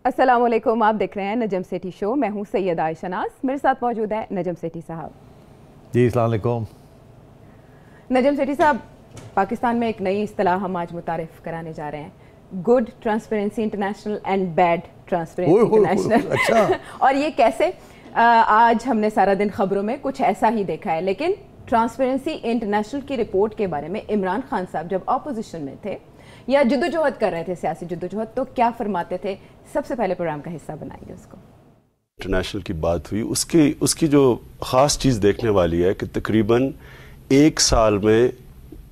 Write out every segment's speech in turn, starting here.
السلام علیکم، آپ دیکھ رہے ہیں نجم سیٹھی شو. میں ہوں سید عائشہ ناز. میرے ساتھ موجود ہے نجم سیٹھی صاحب. جی السلام علیکم. نجم سیٹھی صاحب، پاکستان میں ایک نئی اصطلاح ہم آج متعارف کرانے جا رہے ہیں، good transparency international and bad transparency international. اچھا. اور یہ کیسے؟ آج ہم نے سارا دن خبروں میں کچھ ایسا ہی دیکھا ہے، لیکن ٹرانسپیرنسی انٹرنیشنل کی رپورٹ کے بارے میں عمران خان صاحب جب اپوزیشن میں تھے یا جدوجہد کر رہے تھے، سیاسی جدوجہد، تو کیا فرماتے تھے؟ سب سے پہلے پروگرام کا حصہ بنائیے اس کو. انٹرنیشنل کی بات ہوئی، اس کی جو خاص چیز دیکھنے والی ہے کہ تقریباً ایک سال میں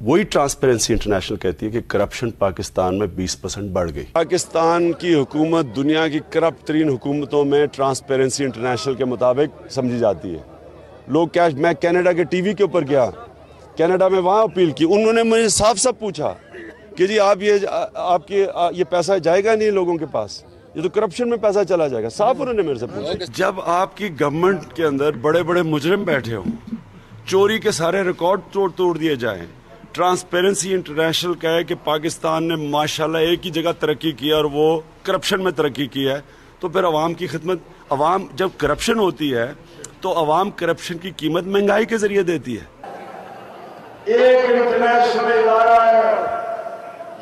وہی ٹرانسپیرنسی انٹرنیشنل کہتی ہے کہ کرپشن پاکستان میں 20% بڑھ گئی. پاکستان کی حکومت دنیا کی کرپٹ ترین حکومتوں میں ٹرانسپیرنسی انٹرنیشنل کے مطابق سمجھی جاتی ہے. لوگ کیا، میں کینیڈا کے ٹی وی کے اوپر گیا، کینیڈا میں وہاں اپیل کی، انہوں نے مجھے صاف صاف پوچھا کہ جی آپ یہ پیسہ جائے گا نہیں لوگوں کے پاس، یہ تو کرپشن میں پیسہ چلا جائے گا. صاف انہوں نے میرے سے پوچھا. جب آپ کی گورنمنٹ کے اندر بڑے بڑے مجرم بیٹھے ہوں، چوری کے سارے ریکارڈ توڑ دیے جائیں، ٹرانسپیرنسی انٹرنیشنل کہے کہ پاکستان نے ماشاءاللہ ایک ہی جگہ ترقی کی اور وہ کرپشن میں ترقی کی ہے، تو پھر عوام کی خدمت، عوام جب کرپشن ہوتی ہے تو عوام کرپشن کی قیمت مہنگائی کے ذریعے دیتی ہے. ایک انٹرنیشنل ادارہ ہے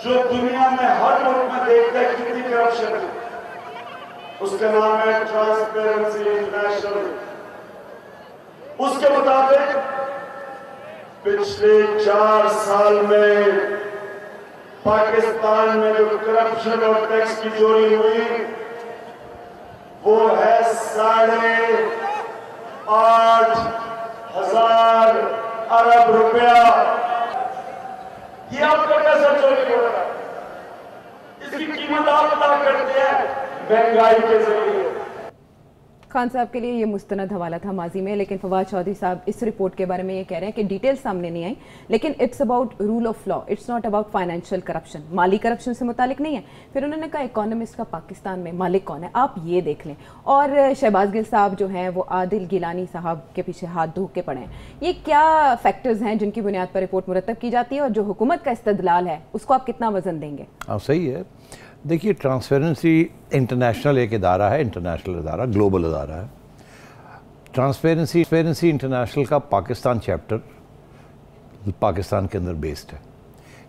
جو دنیا میں ہر ملک میں دیکھتا ہے کتنی کرپشن ہے، اس کا نام ہے ٹرانسپیرنسی انٹرنیشنل. اس کے مطابق پچھلے 4 سال میں پاکستان میں جو کرپشن اور ٹیکس کی چوری ہوئی وہ ہے 8,500 ارب روپیہ. یہ آپ کا پیسہ چوری ہو رہا ہے، اس کی قیمت آپ ادا کرتے ہیں مہنگائی کے ذریعے. خان صاحب کے لیے یہ مستند حوالہ تھا ماضی میں، لیکن فواد چودھری صاحب اس رپورٹ کے بارے میں یہ کہہ رہے ہیں کہ ڈیٹیل سامنے نہیں آئی، لیکن it's about rule of law, it's not about financial corruption, مالی کرپشن سے متعلق نہیں ہے. پھر انہوں نے کہا اکانومسٹ کا پاکستان میں مالک کون ہے، آپ یہ دیکھ لیں. اور شہباز گل صاحب جو ہیں وہ عادل گیلانی صاحب کے پیچھے ہاتھ دھو کے پڑے ہیں. یہ کیا فیکٹرز ہیں جن کی بنیاد پر رپورٹ مرتب کی جاتی ہے، اور جو حکومت کا استدلال ہے اس کو آپ کتنا وزن دیں گے؟ صحیح ہے. دیکھیے، ٹرانسپیرنسی انٹرنیشنل ایک ادارہ ہے، انٹرنیشنل ادارہ، گلوبل ادارہ ہے. ٹرانسپیرنسی انٹرنیشنل کا پاکستان چیپٹر پاکستان کے اندر بیسڈ ہے.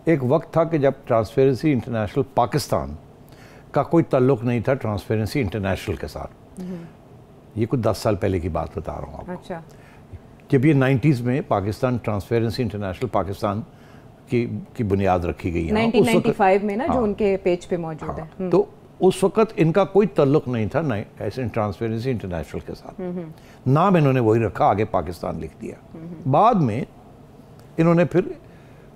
ایک وقت تھا کہ جب ٹرانسپیرنسی انٹرنیشنل پاکستان کا کوئی تعلق نہیں تھا ٹرانسپیرنسی انٹرنیشنل کے ساتھ. یہ کچھ 10 سال پہلے کی بات بتا رہا ہوں آپ کو. اچھا. جب یہ 90s میں پاکستان ٹرانسپیرنسی انٹرنیشنل پاکستان کی بنیاد رکھی گئی ہے 1995 میں نا، جو ان کے پیج پہ موجود ہے. تو اس وقت ان کا کوئی تعلق نہیں تھا ایسے ٹرانسپیرنسی انٹرنیشنل کے ساتھ. نام انہوں نے وہی رکھا، آگے پاکستان لکھ دیا. بعد میں انہوں نے پھر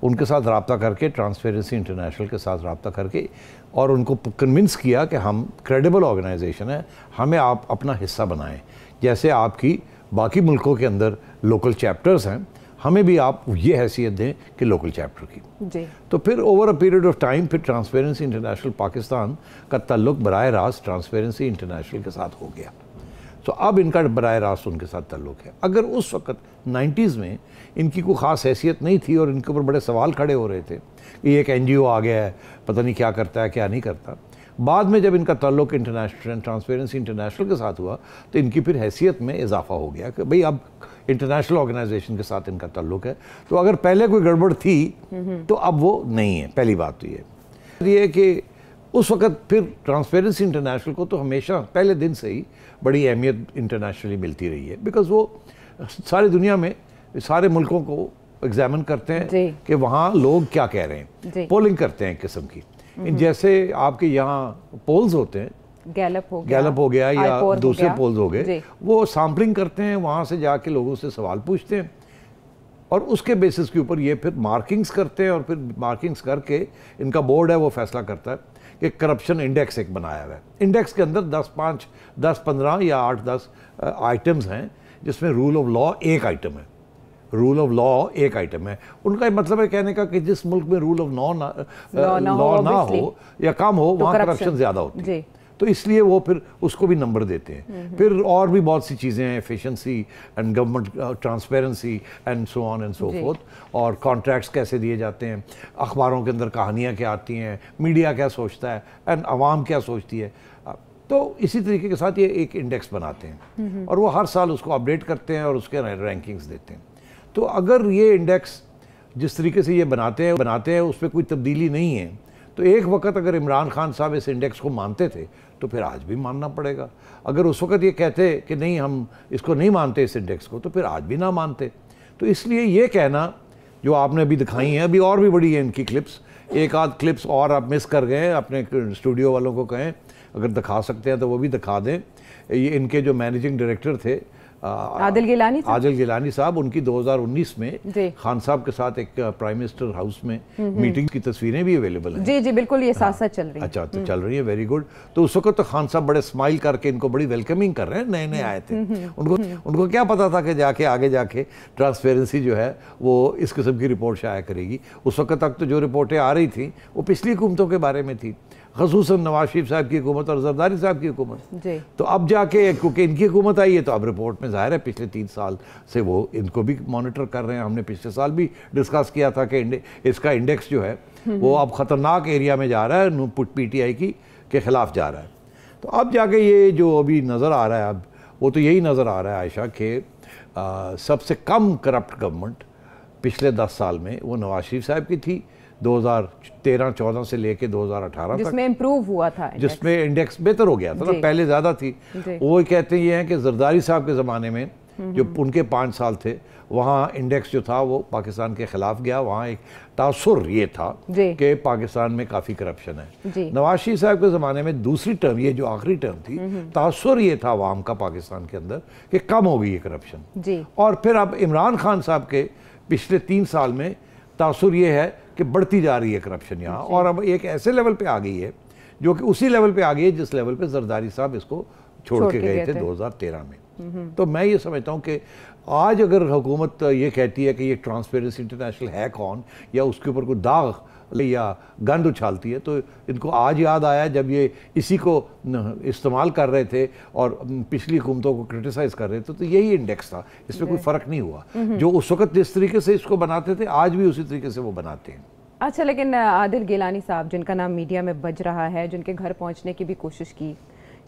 ان کے ساتھ رابطہ کر کے، ٹرانسپیرنسی انٹرنیشنل کے ساتھ رابطہ کر کے، اور ان کو کنونس کیا کہ ہم کریڈیبل آرگنائزیشن ہے، ہمیں آپ اپنا حصہ بنائیں. جیسے آپ کی باقی ملکوں کے اندر لوکل چیپٹرز ہیں، ہمیں بھی آپ یہ حیثیت دیں کہ لوکل چیپٹر کی. جی. تو پھر over a period of time پھر ٹرانسپیرنسی انٹرنیشنل پاکستان کا تعلق براہ راست ٹرانسپیرنسی انٹرنیشنل کے ساتھ ہو گیا. تو اب ان کا براہ راست ان کے ساتھ تعلق ہے. اگر اس وقت 90s میں ان کی کوئی خاص حیثیت نہیں تھی اور ان کے اوپر بڑے سوال کھڑے ہو رہے تھے کہ یہ ایک NGO آ گیا ہے، پتہ نہیں کیا کرتا ہے کیا نہیں کرتا، بعد میں جب ان کا تعلق ٹرانسپیرنسی انٹرنیشنل کے ساتھ ہوا تو ان کی پھر حیثیت میں اضافہ ہو گیا کہ بھئی اب انٹرنیشنل آرگنائزیشن کے ساتھ ان کا تعلق ہے. تو اگر پہلے کوئی گڑبڑ تھی تو اب وہ نہیں ہے. پہلی بات تو یہ ہے کہ اس وقت پھر ٹرانسپیرنسی انٹرنیشنل کو تو ہمیشہ پہلے دن سے ہی بڑی اہمیت انٹرنیشنلی ملتی رہی ہے، بیکاز وہ ساری دنیا میں سارے ملکوں کو ایگزامن کرتے ہیں کہ وہاں لوگ کیا کہہ رہے ہیں. پولنگ کرتے ہیں ایک قسم کی، جیسے آپ کے یہاں پولز ہوتے ہیں، گیلپ ہو گیا یا دوسرے پولز ہو گئے، وہ سامپلنگ کرتے ہیں، وہاں سے جا کے لوگوں سے سوال پوچھتے ہیں اور اس کے بیسس کے اوپر یہ پھر مارکنگز کرتے ہیں، اور پھر مارکنگز کر کے ان کا بورڈ ہے وہ فیصلہ کرتا ہے کہ کرپشن انڈیکس ایک بنایا ہوا ہے. انڈیکس کے اندر 10-15 یا 8-10 آئٹمز ہیں جس میں رول آف لا ایک آئٹم ہے. رول آف لا ایک آئٹم ہے. ان کا مطلب ہے کہنے کا کہ جس ملک میں رول آف لا نہ ہو یا کم ہو وہاں کرپشن زیادہ ہوتی ہے. تو اس لیے وہ پھر اس کو بھی نمبر دیتے ہیں. پھر اور بھی بہت سی چیزیں ہیں، efficiency and government transparency and so on and so forth, اور کانٹریکٹس کیسے دیے جاتے ہیں، اخباروں کے اندر کہانیاں کیا آتی ہیں، میڈیا کیا سوچتا ہے اینڈ عوام کیا سوچتی ہے. तो इसी तरीके के साथ ये एक इंडेक्स बनाते हैं और वो हर साल उसको अपडेट करते हैं और उसके रैंकिंग्स देते हैं। तो अगर ये इंडेक्स जिस तरीके से ये बनाते हैं उस पर कोई तब्दीली नहीं है, तो एक वक्त अगर इमरान खान साहब इस इंडेक्स को मानते थे तो फिर आज भी मानना पड़ेगा। अगर उस वक्त ये कहते कि नहीं हम इसको नहीं मानते इस इंडेक्स को, तो फिर आज भी ना मानते। तो इसलिए ये कहना जो आपने अभी दिखाई हैं, अभी और भी बड़ी है इनकी क्लिप्स, एक आध क्लिप्स और आप मिस कर गए, अपने स्टूडियो वालों को कहें अगर दिखा सकते हैं तो वो भी दिखा दें। ये इनके जो मैनेजिंग डायरेक्टर थे आदिल गिलानी साहब, उनकी 2019 में खान साहब के साथ एक प्राइम मिनिस्टर हाउस में मीटिंग की तस्वीरें भी अवेलेबल हैं। जी बिल्कुल, ये साथ साथ चल रही है। अच्छा, तो चल रही है, वेरी गुड। तो उस वक्त तो खान साहब बड़े स्माइल करके इनको बड़ी वेलकमिंग कर रहे हैं, नए नए आए थे। उनको क्या पता था कि जाके आगे जाके ट्रांसपेरेंसी जो है वो इस किस्म की रिपोर्ट शाया करेगी। उस वक्त तक तो जो रिपोर्टें आ रही थी वो पिछली हुकूमतों के बारे में थी, ख़ुसूसन नवाज शरीफ साहब की हुकूमत और जरदारी साहब की हुकूमत। तो अब जाके क्योंकि इनकी हुकूमत आई है तो अब रिपोर्ट में ज़ाहिर है पिछले 3 साल से वो इनको भी मॉनिटर कर रहे हैं। हमने पिछले साल भी डिस्कस किया था कि इसका इंडेक्स जो है वो अब ख़तरनाक एरिया में जा रहा है, PTI के ख़िलाफ़ जा रहा है। तो अब जाके ये जो अभी नज़र आ रहा है अब वो तो यही नज़र आ रहा है आयशा कि सबसे कम करप्ट गवर्नमेंट पिछले 10 साल में वो नवाज शरीफ साहब की थी, 2013-14 से लेके 2018 तक, जिसमें इम्प्रूव हुआ था, जिसमें इंडेक्स बेहतर हो गया था ना, पहले ज़्यादा थी। वो कहते ये हैं कि जरदारी साहब के ज़माने में जो उनके 5 साल थे वहाँ इंडेक्स जो था वो पाकिस्तान के ख़िलाफ़ गया। वहाँ एक तासुर ये था कि पाकिस्तान में काफ़ी करप्शन है। नवाज शरीफ साहब के ज़माने में दूसरी टर्म, ये जो आखिरी टर्म थी, तासुर ये था आवाम का पाकिस्तान के अंदर कि कम हो गई है करप्शन। और फिर अब इमरान खान साहब के पिछले 3 साल में तासुर ये है कि बढ़ती जा रही है करप्शन यहाँ, और अब एक ऐसे लेवल पे आ गई है जो कि उसी लेवल पे आ गई है जिस लेवल पे जरदारी साहब इसको छोड़ के गए थे 2013 में। तो मैं ये समझता हूँ कि आज अगर हुकूमत ये कहती है कि ये ट्रांसपेरेंसी इंटरनेशनल है कौन, या उसके ऊपर कोई दाग या गंद उछालती है, तो इनको आज याद आया जब ये इसी को इस्तेमाल कर रहे थे और पिछली हुकूमतों को क्रिटिसाइज़ कर रहे थे। तो यही इंडेक्स था, इसमें कोई फ़र्क नहीं हुआ। जो उस वक्त जिस तरीके से इसको बनाते थे आज भी उसी तरीके से वो बनाते हैं। अच्छा, लेकिन आदिल गिलानी साहब जिनका नाम मीडिया में बज रहा है, जिनके घर पहुंचने की भी कोशिश की,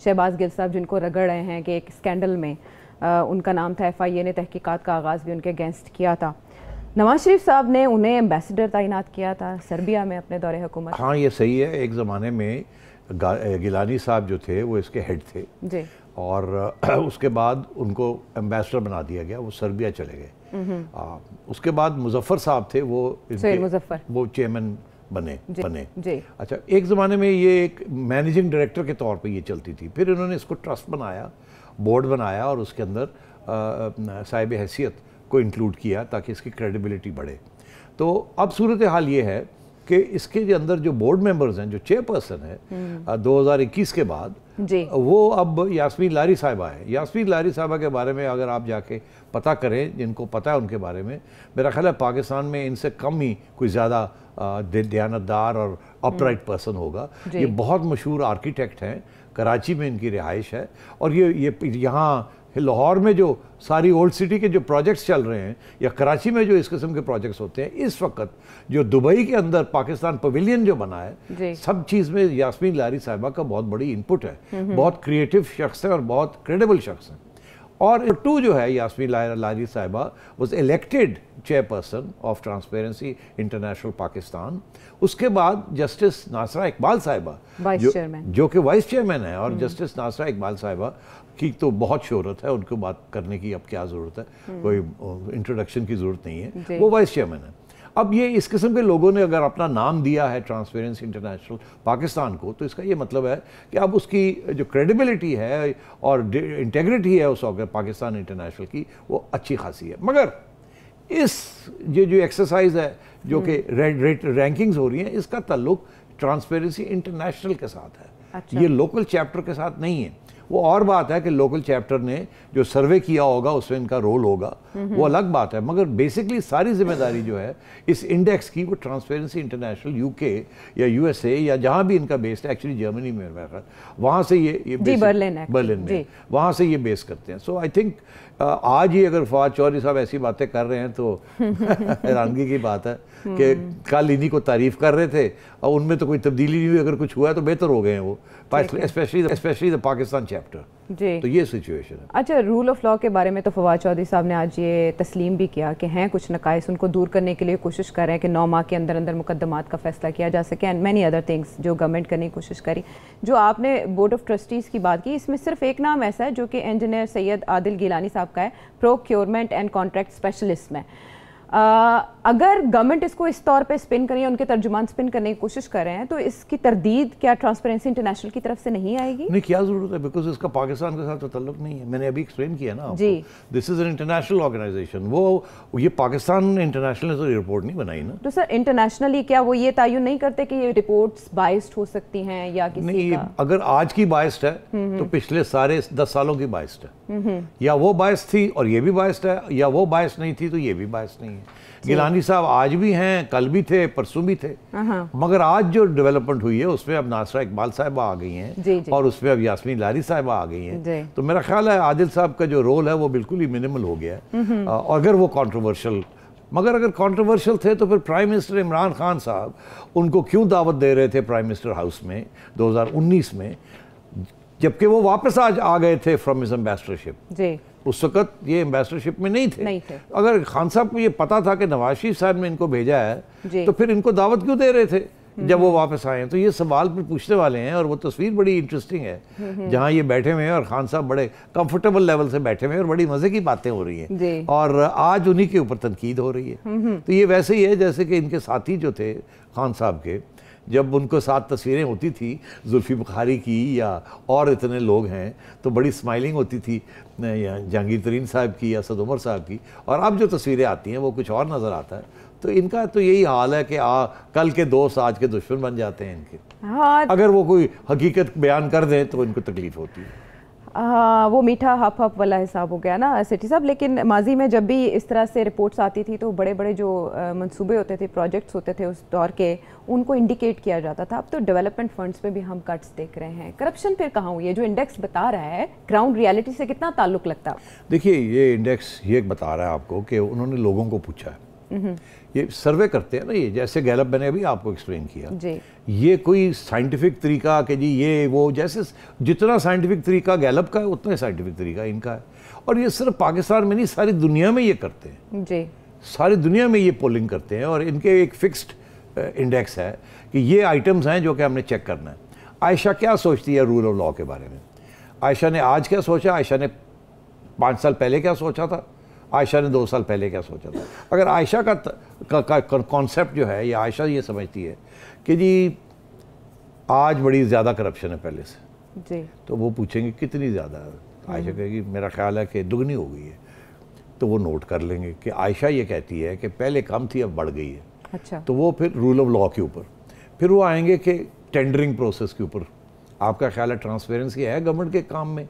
शहबाज गिल साहब जिनको रगड़ रहे हैं कि एक स्कैंडल में उनका नाम था, FIA ने तहकीकात का आगाज़ भी उनके अगेंस्ट किया था। नवाज शरीफ साहब ने उन्हें एम्बेसडर तैनात किया था सर्बिया में अपने दौरे हुकूमत। हाँ, ये सही है। एक ज़माने में गिलानी साहब जो थे वो इसके हेड थे जी, और उसके बाद उनको एम्बेसडर बना दिया गया, वो सर्बिया चले गए। उसके बाद मुजफ्फर साहब थे, वो चेयरमैन बने जी। अच्छा, एक ज़माने में ये एक मैनेजिंग डायरेक्टर के तौर पे ये चलती थी, फिर उन्होंने इसको ट्रस्ट बनाया, बोर्ड बनाया और उसके अंदर साहिब हैसियत को इंक्लूड किया ताकि इसकी क्रेडिबिलिटी बढ़े। तो अब सूरत हाल ये है कि इसके अंदर जो बोर्ड मेंबर्स हैं, जो चेयरपर्सन है 2021 के बाद जी, वो अब यास्मीन लारी साहिबा है। यास्मीन लारी साहिबा के बारे में अगर आप जाके पता करें, जिनको पता है उनके बारे में, मेरा ख्याल है पाकिस्तान में इनसे कम ही कोई ज़्यादा दयानतदार और अपराइट पर्सन होगा। ये बहुत मशहूर आर्किटेक्ट हैं, कराची में इनकी रिहाइश है, और ये यहाँ लाहौर में जो सारी ओल्ड सिटी के जो प्रोजेक्ट्स चल रहे हैं या कराची में जो इस किस्म के प्रोजेक्ट्स होते हैं, इस वक्त जो दुबई के अंदर पाकिस्तान पवेलियन जो बना है, सब चीज़ में यास्मीन लारी साहिबा का बहुत बड़ी इनपुट है। बहुत क्रिएटिव शख्स है और बहुत क्रेडिबल शख्स है। और 2 जो है यास्मीन लारी साहिबा was elected chairperson of transparency international Pakistan. उसके बाद जस्टिस नासरा इकबाल साहिबा जो कि वाइस चेयरमैन है, और जस्टिस नासरा इकबाल साहिबा की तो बहुत शोहरत है, उनको बात करने की अब क्या ज़रूरत है, कोई इंट्रोडक्शन की ज़रूरत नहीं है, वो वाइस चेयरमैन है। अब ये इस किस्म के लोगों ने अगर अपना नाम दिया है ट्रांसपेरेंसी इंटरनेशनल पाकिस्तान को, तो इसका ये मतलब है कि अब उसकी जो क्रेडिबिलिटी है और इंटेग्रिटी है उस पाकिस्तान इंटरनेशनल की, वो अच्छी खासी है। मगर इस जो एक्सरसाइज है जो कि रैंकिंग्स हो रही हैं, इसका ताल्लुक ट्रांसपेरेंसी इंटरनेशनल के साथ है। अच्छा। ये लोकल चैप्टर के साथ नहीं है। وہ اور بات ہے کہ لوکل چیپٹر نے جو سروے کیا ہوگا اس میں ان کا رول ہوگا، وہ الگ بات ہے، مگر بیسکلی ساری ذمہ داری جو ہے اس انڈیکس کی وہ ٹرانسپیرنسی انٹرنیشنل یو کے یا یو ایس اے یا جہاں بھی ان کا بیسڈ ہے، ایکچولی جرمنی میں وہاں سے یہ برلن میں وہاں سے یہ بیس کرتے ہیں. سو آئی تھنک آج ہی اگر فواد چودھری صاحب ایسی باتیں کر رہے ہیں تو حیرانگی کی بات ہے کہ کل انہی کو تعریف کر رہے تھے اور ان میں تو کوئی تبدیلی نہیں ہوئی، اگر کچھ ہوا ہے تو بہتر ہو گئے ہیں وہ، اسپیشلی دا پاکستان چیپٹر. جی تو یہ سچویشن ہے. اچھا، رول آف لا کے بارے میں تو فواد چودھری صاحب نے آج یہ تسلیم بھی کیا کہ ہیں کچھ نقائص، ان کو دور کرنے کے لیے کوشش کر رہے ہیں کہ 9 ماہ کے اندر اندر مقدمات کا فیصلہ کیا جا سکے، اینڈ مینی ادر تھنگس جو گورنمنٹ کرنے کی کوشش کری. جو آپ نے بورڈ آف ٹرسٹیز کی بات کی، اس میں صرف ایک نام ایسا ہے جو کہ انجینئر سید عادل گیلانی صاحب کا ہے، پروکیورمنٹ اینڈ کانٹریکٹ اسپیشلسٹ میں. اگر گورنمنٹ اس کو اس طور پہ سپن کریں، ان کے ترجمان سپن کرنے کی کوشش کر رہے ہیں، تو اس کی تردید کیا ٹرانسپیرنسی انٹرنیشنل کی طرف سے نہیں آئے گی؟ نہیں، کیا ضرورت ہے، بیکاز اس کا پاکستان کے ساتھ تو تعلق نہیں ہے. میں نے ابھی ایکسپلین کیا نا آپ جی، دس از این انٹرنیشنل آرگنائزیشن. یہ پاکستان انٹرنیشل نے تو رپورٹ نہیں بنائی نا. تو سر انٹرنیشنلی کیا وہ یہ تعین نہیں کرتے کہ یہ رپورٹس بائسڈ ہو سکتی ہیں یا کسی نہیں؟ کا اگر آج کی بائسڈ ہے تو پچھلے سارے 10 سالوں کی بائسڈ ہے. یا وہ باعث تھی اور یہ بھی باعث ہے، یا وہ باعث نہیں تھی تو یہ بھی باعث نہیں ہے. گیلانی صاحب آج بھی ہیں، کل بھی تھے، پرسوں بھی تھے، مگر آج جو ڈیولپمنٹ ہوئی ہے اس میں اب ناصرہ اقبال صاحبہ آ گئی ہیں اور اس میں اب یاسمین لاری صاحبہ آ گئی ہیں. تو میرا خیال ہے عادل صاحب کا جو رول ہے وہ بالکل ہی منیمل ہو گیا ہے. اور اگر وہ کانٹروورشل، مگر اگر کانٹروورشل تھے تو پھر پرائم منسٹر عمران خان صاحب ان کو کیوں دعوت دے رہے تھے پرائم منسٹر ہاؤس میں 2019 میں، جبکہ وہ واپس آج آ گئے تھے فرام ہز ایمبیسڈرشپ. جی، اس وقت یہ ایمبیسڈرشپ میں نہیں تھے. اگر خان صاحب کو یہ پتا تھا کہ نواز شریف صاحب نے ان کو بھیجا ہے تو پھر ان کو دعوت کیوں دے رہے تھے جب وہ واپس آئے ہیں؟ تو یہ سوال پھر پوچھنے والے ہیں. اور وہ تصویر بڑی انٹرسٹنگ ہے جہاں یہ بیٹھے ہوئے ہیں اور خان صاحب بڑے کمفرٹیبل لیول سے بیٹھے ہوئے ہیں اور بڑی مزے کی باتیں ہو رہی ہیں اور آج انہی کے اوپر تنقید ہو رہی ہے. تو یہ ویسے ہی ہے جیسے کہ ان کے ساتھی جو تھے خان صاحب کے، جب ان کو ساتھ تصویریں ہوتی تھی زلفی بخاری کی یا اور اتنے لوگ ہیں تو بڑی سمائلنگ ہوتی تھی جہانگیر ترین صاحب کی یا اسد عمر صاحب کی، اور اب جو تصویریں آتی ہیں وہ کچھ اور نظر آتا ہے. تو ان کا تو یہی حال ہے کہ کل کے دوست آج کے دشمن بن جاتے ہیں ان کے. اگر وہ کوئی حقیقت بیان کر دیں تو ان کو تکلیف ہوتی ہے. وہ میٹھا ہپ ہپ والا حساب ہو گیا نا سٹی صاحب. لیکن ماضی میں جب بھی اس طرح سے رپورٹس آتی تھی تو بڑے بڑے جو منصوبے ہوتے تھے، پروجیکٹس ہوتے تھے اس دور کے، ان کو انڈیکیٹ کیا جاتا تھا. اب تو ڈیولپمنٹ فنڈز پہ بھی ہم کٹس دیکھ رہے ہیں. کرپشن پھر کہاں ہوئی ہے؟ جو انڈیکس بتا رہا ہے گراؤنڈ ریالٹی سے کتنا تعلق لگتا ہے؟ دیکھیے یہ انڈیکس یہ بتا رہا ہے آپ کو کہ انہوں نے لوگوں کو پوچھا ہے. یہ سروے کرتے ہیں نا، یہ جیسے گیلپ میں نے ابھی آپ کو ایکسپلین کیا، یہ کوئی سائنٹیفک طریقہ کہ جی یہ وہ، جیسے جتنا سائنٹیفک طریقہ گیلپ کا ہے اتنا سائنٹیفک طریقہ ان کا ہے. اور یہ صرف پاکستان میں نہیں، ساری دنیا میں یہ کرتے ہیں. ساری دنیا میں یہ پولنگ کرتے ہیں اور ان کے ایک فکسڈ انڈیکس ہے کہ یہ آئٹمز ہیں جو کہ ہم نے چیک کرنا ہے. عائشہ کیا سوچتی ہے رول آف لا کے بارے میں؟ عائشہ نے آج کیا سوچا؟ عائشہ نے 5 سال پہلے کیا سوچا تھا؟ عائشہ نے 2 سال پہلے کیا سوچا تھا؟ اگر عائشہ کا کانسیپٹ جو ہے، یا عائشہ یہ سمجھتی ہے کہ جی آج بڑی زیادہ کرپشن ہے پہلے سے، تو وہ پوچھیں گے کتنی زیادہ ہے؟ عائشہ کہے گی میرا خیال ہے کہ دگنی ہو گئی ہے. تو وہ نوٹ کر لیں گے کہ عائشہ یہ کہتی ہے کہ پہلے کم تھی اب بڑھ گئی ہے. تو وہ پھر رول آف لا کے اوپر پھر وہ آئیں گے کہ ٹینڈرنگ پروسیس کے اوپر آپ کا خیال ہے ٹرانسپیرنسی ہے گورنمنٹ کے کام میں؟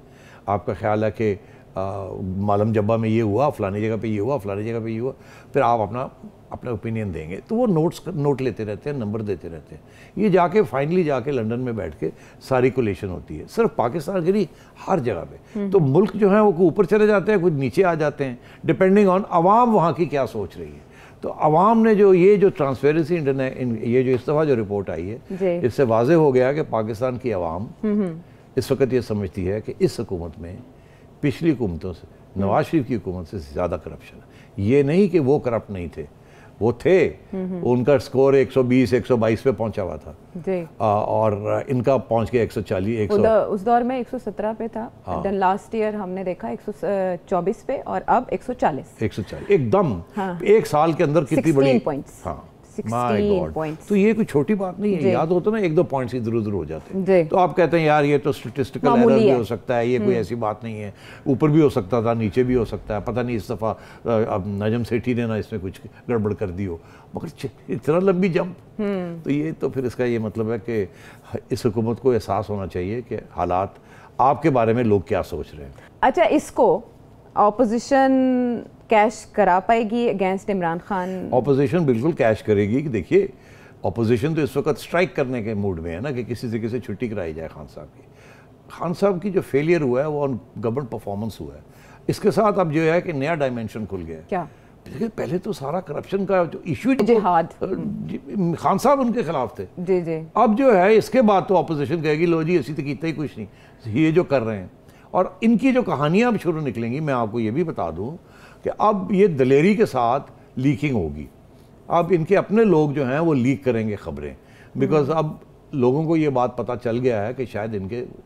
آپ کا خیال ہے کہ معلم جبہ میں یہ ہوا، فلانی جگہ پہ یہ ہوا، فلانی جگہ پہ یہ ہوا؟ پھر آپ اپنا اوپینین دیں گے. تو وہ نوٹ لیتے رہتے ہیں، نمبر دیتے رہتے ہیں. یہ جا کے فائنلی جا کے لنڈن میں بیٹھ کے ساری کولیشن ہوتی ہے، صرف پاکستان کی نہیں ہر جگہ پہ. تو ملک جو ہیں وہ کوئی اوپر چلے جاتے ہیں، کچھ نیچے آ جاتے ہیں، ڈپینڈنگ آن عوام وہاں کی کیا سوچ رہی ہے. تو عوام نے یہ جو ٹرانسپیرنسی یہ جو اس دفعہ جو رپورٹ آئی ہے، اس سے واضح ہو گیا کہ پاکستان کی عوام اس وقت یہ سمجھتی ہے کہ اس حکومت میں پچھلی حکومتوں سے، نواز شریف کی حکومت سے زیادہ کرپشن ہے. یہ نہیں کہ وہ کرپٹ نہیں تھے، وہ تھے. ان کا سکور 120 122 پہ پہنچا ہوا تھا اور ان کا پہنچ گیا 140. اس دور میں 117 پہ تھا. لاسٹ ایئر ہم نے دیکھا 124 پہ اور اب 140. ایک دم ایک سال کے اندر کتنی بڑی. ہاں مائی گاڈ. تو یہ کوئی چھوٹی بات نہیں ہے. یاد ہوتا نا 1-2 پوائنٹس ادھر ادھر ہو جاتے ہیں تو آپ کہتے ہیں یار یہ تو سٹیٹسٹیکل ایرر بھی ہو سکتا ہے، یہ کوئی ایسی بات نہیں ہے. اوپر بھی ہو سکتا تھا، نیچے بھی ہو سکتا ہے. پتہ نہیں اس دفعہ اب نجم سیٹھی نے نا اس میں کچھ گڑبڑ کر دی ہو، مگر اتنا لمبی جمپ. تو یہ تو پھر اس کا یہ مطلب ہے کہ اس حکومت کو احساس ہونا چاہیے کہ حالات आपके बारे में लोग क्या सोच रहे हैं। अच्छा, इसको ऑपोजिशन कैश करा पाएगी अगेंस्ट इमरान खान? ऑपोजिशन बिल्कुल कैश करेगी कि देखिए ऑपोजिशन तो इस वक्त स्ट्राइक करने के मूड में है ना कि किसी तरीके से छुट्टी कराई जाए खान साहब की। खान साहब की जो फेलियर हुआ है वो ऑन गवर्नमेंट परफॉर्मेंस हुआ है। इसके साथ अब जो है कि नया डायमेंशन खुल गया है। क्या? देखिए पहले तो सारा करप्शन का जो इशू जिहाद खान साहब उनके खिलाफ थे। जी जी। अब जो है इसके बाद तो ऑपोजिशन कहेगी लो जी ऐसी तो कीता ही कुछ नहीं, ये जो कर रहे हैं। और इनकी जो कहानियां अब शुरू निकलेंगी, मैं आपको ये भी बता दूं कि अब ये दलेरी के साथ लीकिंग होगी। अब इनके अपने लोग जो हैं वो लीक करेंगे खबरें, बिकॉज अब लोगों को ये बात पता चल गया है कि शायद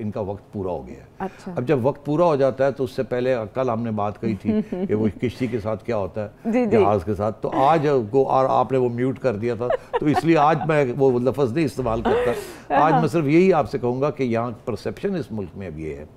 इनका वक्त पूरा हो गया है। अच्छा। अब जब वक्त पूरा हो जाता है तो उससे पहले कल हमने बात कही थी कि वो किश्ती के साथ क्या होता है, जहाज के साथ, तो आज को और आपने वो म्यूट कर दिया था, तो इसलिए आज मैं वो लफ्ज़ नहीं इस्तेमाल करता। आज मैं सिर्फ यही आपसे कहूँगा कि यहाँ परसेप्शन इस मुल्क में अब ये है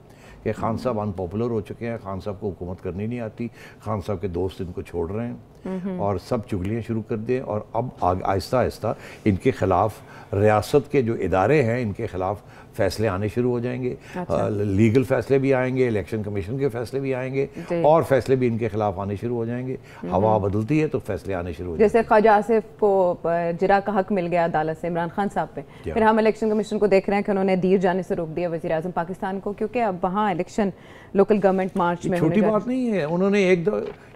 कि खान साहब अनपॉपुलर हो चुके हैं, खान साहब को हुकूमत करनी नहीं आती, खान साहब के दोस्त इनको छोड़ रहे हैं और सब चुगलियाँ शुरू कर दें। और अब आहिस्ता आहिस्ता इनके ख़िलाफ़ रियासत के जो इदारे हैं इनके ख़िलाफ़ फैसले आने शुरू हो जाएंगे। अच्छा। लीगल फैसले भी आएंगे, इलेक्शन कमीशन के फैसले भी आएंगे और फैसले भी इनके खिलाफ आने शुरू हो जाएंगे। हवा बदलती है तो फैसले आने शुरू हो जाएंगे। जैसे ख्वाजा आसिफ को जिरा का हक मिल गया अदालत से इमरान खान साहब पे, फिर हम इलेक्शन कमीशन को देख रहे हैं कि उन्होंने दीर जाने से रोक दिया वज़ीर आज़म पाकिस्तान को, क्योंकि अब वहाँ इलेक्शन लोकल गवर्नमेंट मार्च में छोटी बात नहीं है। उन्होंने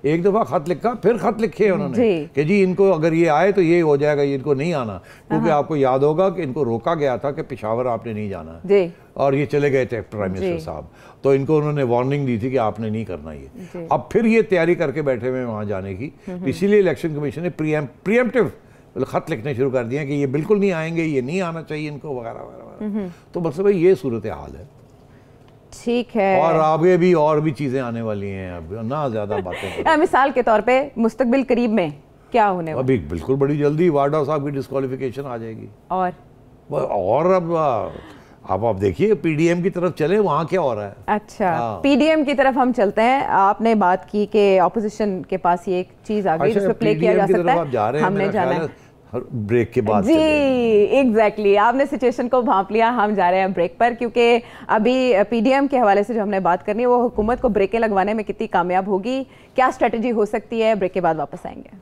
एक दफ़ा खत लिखा, फिर खत लिखे उन्होंने कि जी इनको अगर ये आए तो ये हो जाएगा, ये इनको नहीं आना, क्योंकि आपको याद होगा कि इनको रोका गया था कि पेशावर आपने नहीं जाना जी, और ये चले गए थे प्राइम मिनिस्टर साहब, तो इनको उन्होंने वार्निंग दी थी कि आपने नहीं करना ये। अब फिर ये तैयारी करके बैठे हुए वहाँ जाने की, इसीलिए इलेक्शन कमीशन ने प्रीएम्प्टिव खत लिखने शुरू कर दिए कि ये बिल्कुल नहीं आएंगे, ये नहीं आना चाहिए इनको, वगैरह वगैरह। तो बस भाई ये सूरत हाल है। ठीक है, और आगे भी और भी चीजें आने वाली हैं, अब ना ज्यादा बातें। मिसाल के तौर पे मुस्तकबिल करीब में क्या होने वाला? अभी बिल्कुल बड़ी जल्दी वाडा साहब की डिस्क्वालिफिकेशन आ जाएगी। और अब आप देखिए पीडीएम की तरफ चले, वहाँ क्या हो रहा है। अच्छा, पीडीएम की तरफ हम चलते हैं। आपने बात की कि ऑपोजिशन के पास ये एक चीज आ गई जिसको प्ले किया जा सकता है, हमने जाना है ब्रेक के बाद जी। एग्जैक्टली, आपने सिचुएशन को भांप लिया। हम जा रहे हैं ब्रेक पर, क्योंकि अभी पीडीएम के हवाले से जो हमने बात करनी है वो हुकूमत को ब्रेकें लगवाने में कितनी कामयाब होगी, क्या स्ट्रेटजी हो सकती है। ब्रेक के बाद वापस आएंगे।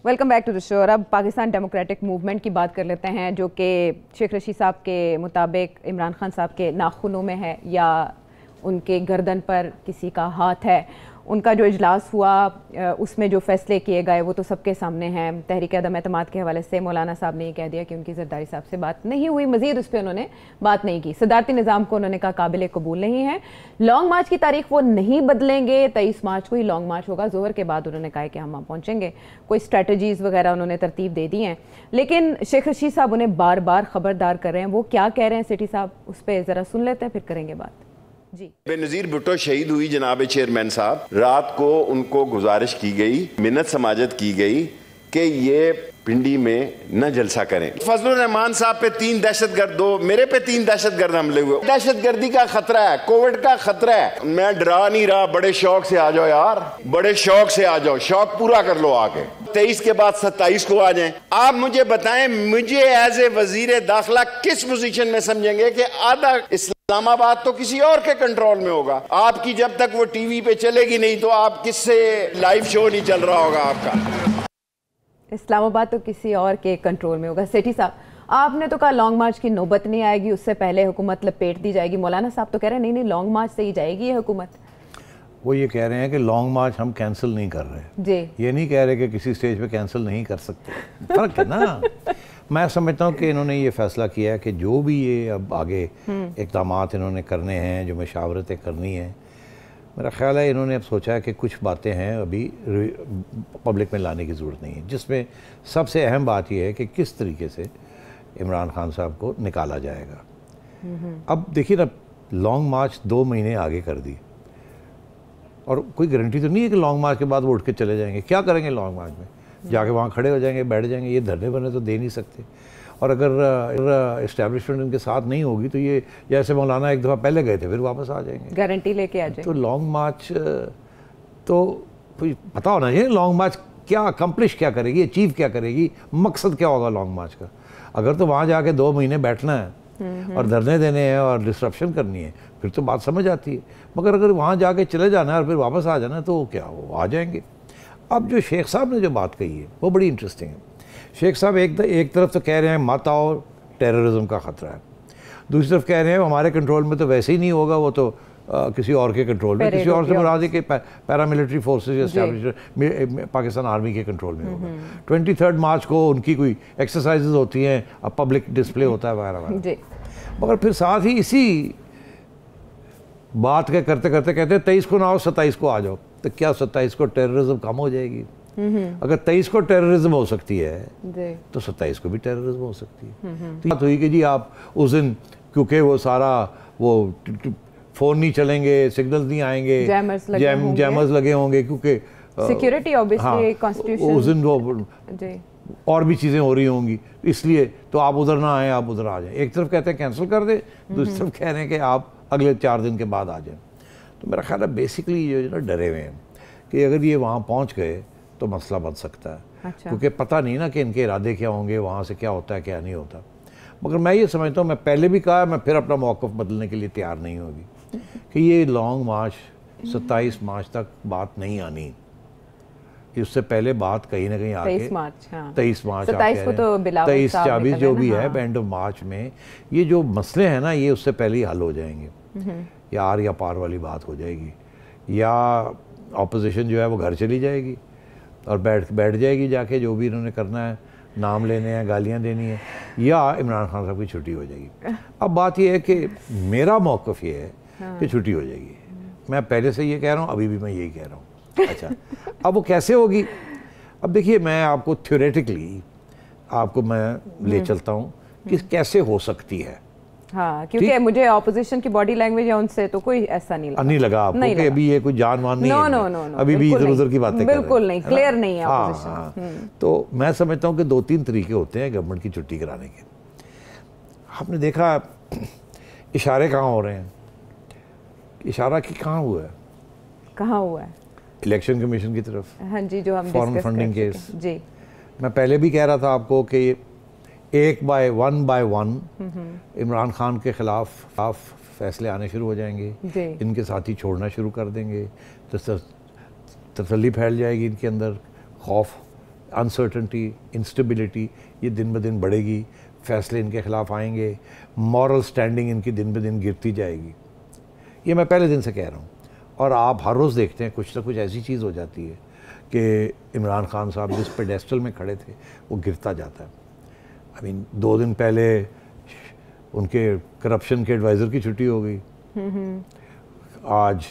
Welcome back to the show. और अब पाकिस्तान डेमोक्रेटिक मूवमेंट की बात कर लेते हैं, जो कि शेख रशीद साहब के मुताबिक इमरान खान साहब के नाखूनों में है या उनके गर्दन पर किसी का हाथ है। उनका जो इजलास हुआ उसमें जो फैसले किए गए वो तो सबके सामने हैं। तहरीक अदम एतमाद के हवाले से मौलाना साहब ने ये कह दिया कि उनकी जरदारी साहब से बात नहीं हुई, मजीद उस पर उन्होंने बात नहीं की। सदारती निज़ाम को उन्होंने कहा काबिल कबूल नहीं है। लॉन्ग मार्च की तारीख वो नहीं बदलेंगे, 23 मार्च को ही लॉन्ग मार्च होगा। जोहर के बाद उन्होंने कहा कि हम वहाँ पहुँचेंगे। कोई स्ट्रैटेजीज़ वगैरह उन्होंने तरतीब दे दी हैं, लेकिन शेख रशीद साहब उन्हें बार बार खबरदार कर रहे हैं। वो क्या कह रहे हैं सिटी साहब, उस पर ज़रा सुन लेते हैं, फिर करेंगे बात। जी, बेनज़ीर भुट्टो शहीद हुई जनाब चेयरमैन साहब, रात को उनको गुजारिश की गई, मिन्नत समाजत की गई कि ये पिंडी में न जलसा करें। फजलुर रहमान साहब पे 3 दहशतगर्द, 2 मेरे पे 3 दहशतगर्द हमले हुए। दहशतगर्दी का खतरा है, कोविड का खतरा है। मैं डरा नहीं रहा, बड़े शौक से आ जाओ यार, बड़े शौक से आ जाओ, शौक पूरा कर लो आके। 23 के बाद 27 को आ जाएं। आप मुझे बताएं, मुझे एज ए वजीर दाखिला किस पोजीशन में समझेंगे कि आधा इस्लामाबाद तो किसी और के कंट्रोल में होगा। आपकी जब तक वो टीवी पे चलेगी नहीं तो आप किससे लाइव शो नहीं चल रहा होगा आपका। इस्लामाबाद तो किसी और के कंट्रोल में होगा। सेठी साहब, आपने तो कहा लॉन्ग मार्च की नौबत नहीं आएगी, उससे पहले हुकूमत लपेट दी जाएगी। मौलाना साहब तो कह रहे हैं नहीं लॉन्ग मार्च से ही जाएगी ये हुकूमत। वो ये कह रहे हैं कि लॉन्ग मार्च हम कैंसिल नहीं कर रहे जी, ये नहीं कह रहे कि किसी स्टेज पे कैंसिल नहीं कर सकते। फर्क है ना। मैं समझता हूँ कि इन्होंने ये फैसला किया है कि जो भी ये अब आगे इक़दाम इन्होंने करने हैं, जो मशावरतें करनी हैं, मेरा ख्याल है इन्होंने अब सोचा है कि कुछ बातें हैं अभी पब्लिक में लाने की ज़रूरत नहीं है, जिसमें सबसे अहम बात यह है कि किस तरीके से इमरान खान साहब को निकाला जाएगा। अब देखिए ना, लॉन्ग मार्च 2 महीने आगे कर दी और कोई गारंटी तो नहीं है कि लॉन्ग मार्च के बाद वो उठ के चले जाएंगे। क्या करेंगे लॉन्ग मार्च में? जाके वहाँ खड़े हो जाएंगे, बैठ जाएंगे? ये धरने बने तो दे नहीं सकते। اور اگر اسٹیبلشمنٹ ان کے ساتھ نہیں ہوگی تو یہ جیسے مولانا ایک دفعہ پہلے گئے تھے پھر واپس آ جائیں گے, گارنٹی لے کے آ جائیں. تو لانگ مارچ تو پتہ ہونا چاہیے لانگ مارچ کیا اکمپلش کیا کرے گی, اچیو کیا کرے گی, مقصد کیا ہوگا لانگ مارچ کا. اگر تو وہاں جا کے 2 مہینے بیٹھنا ہے اور دھرنے دینے ہیں اور ڈسرپشن کرنی ہے پھر تو بات سمجھ آتی ہے, مگر اگر وہاں جا کے چلے جانا ہے اور پھر واپس آ جانا ہے تو کیا وہ آ جائیں گے. اب جو شیخ صاحب نے جو بات کہی ہے وہ بڑی انٹرسٹنگ ہے. شیخ صاحب ایک طرف تو کہہ رہے ہیں مت آؤ ٹیررزم کا خطرہ ہے, دوسری طرف کہہ رہے ہیں ہمارے کنٹرول میں تو ویسے ہی نہیں ہوگا, وہ تو کسی اور کے کنٹرول میں, کسی اور سے مراد ہے کہ پیراملٹری فورسز یا پاکستان آرمی کے کنٹرول میں ہوگا. 23 مارچ کو ان کی کوئی ایکسرسائزز ہوتی ہیں, اب پبلک ڈسپلے ہوتا ہے وغیرہ وغیرہ. مگر پھر ساتھ ہی اسی بات کے کرتے کرتے کہتے ہیں 23 کو نہ آؤ 27 کو آ جاؤ. تو کیا 27 کو ٹیررزم کم ہو جائے گی؟ اگر 23 کو ٹیررزم ہو سکتی ہے تو 27 کو بھی ٹیررزم ہو سکتی ہے. تو بات ہوئی کہ جی آپ اس دن کیونکہ وہ سارا وہ فون نہیں چلیں گے, سگنل نہیں آئیں گے, جیمرز لگے ہوں گے کیونکہ سیکیورٹی اوبیسلی کانسٹیٹیوشن اس دن وہ اور بھی چیزیں ہو رہی ہوں گی, اس لیے تو آپ ادھر نہ آئیں, آپ ادھر آ جائیں. ایک طرف کہتے ہیں کینسل کر دیں, دوسری طرف کہہ رہے ہیں کہ آپ اگلے 4 دن کے بعد آ جائیں. تو میرا خیال ہے بیسکلی یہ جو ڈرے ہوئے ہیں کہ اگر یہ وہاں پہنچ گئے تو مسئلہ بن سکتا ہے, کیونکہ پتہ نہیں نا کہ ان کے ارادے کیا ہوں گے, وہاں سے کیا ہوتا ہے کیا نہیں ہوتا. مگر میں یہ سمجھتا ہوں, میں پہلے بھی کہا, میں پھر اپنا موقف بدلنے کے لیے تیار نہیں ہوگی کہ یہ لانگ مارچ 27 مارچ تک بات نہیں آنی. اس سے پہلے بات کہیں نہ کہیں آ کے 23 مارچ 23 24 جو بھی ہے اینڈ آف مارچ میں یہ جو مسئلے ہیں نا یہ اس سے پہلے ہی حل ہو جائیں گے. یا آر یا پار والی بات ہو جائے گی, یا اپوزیشن جو ہے وہ گھر چلی جائے گی اور بیٹھ جائے گی جا کے جو بھی انہوں نے کرنا ہے, نام لینے ہیں, گالیاں دینی ہیں, یا عمران خان صاحب کی چھٹی ہو جائے گی. اب بات یہ ہے کہ میرا موقف یہ ہے کہ چھٹی ہو جائے گی. میں پہلے سے یہ کہہ رہا ہوں, ابھی بھی میں یہی کہہ رہا ہوں. اچھا اب وہ کیسے ہوگی؟ اب دیکھیے میں آپ کو تھیوریٹکلی آپ کو میں لے چلتا ہوں کہ کیسے ہو سکتی ہے. ہاں کیونکہ مجھے اپوزیشن کی باڈی لینگویج ہے ان سے تو کوئی ایسا نہیں لگا آپ کو کہ ابھی یہ کوئی جان مان نہیں ہے, ابھی بھی ادھر ادھر کی باتیں کر رہے ہیں, بالکل نہیں, کلیئر نہیں ہے اپوزیشن. تو میں سمجھتا ہوں کہ 2-3 طریقے ہوتے ہیں گورنمنٹ کی چھٹی کرانے کے. آپ نے دیکھا اشارے کہاں ہو رہے ہیں, اشارہ کی کہاں ہوا ہے, کہاں ہوا ہے الیکشن کمیشن کی طرف. ہاں جی, جو ہم فارن فنڈنگ کیس. جی میں پہلے بھی کہہ رہا تھا آپ کو کہ 1 بائی 1 عمران خان کے خلاف فیصلے آنے شروع ہو جائیں گے, ان کے ساتھی چھوڑنا شروع کر دیں گے, تسلی پھیل جائے گی ان کے اندر, خوف, انسرٹنٹی, انسٹیبلٹی یہ دن بہ دن بڑھے گی, فیصلے ان کے خلاف آئیں گے, مورل سٹینڈنگ ان کی دن بہ دن گرتی جائے گی. یہ میں پہلے دن سے کہہ رہا ہوں, اور آپ ہر روز دیکھتے ہیں کچھ نہ کچھ ایسی چیز ہو جاتی ہے کہ عمران خان صاحب جس پیڈیسٹل میں کھڑے تھے وہ گرتا جاتا ہے. I mean 2 دن پہلے ان کے کرپشن کے ایڈوائزر کی چھٹی ہو گئی, آج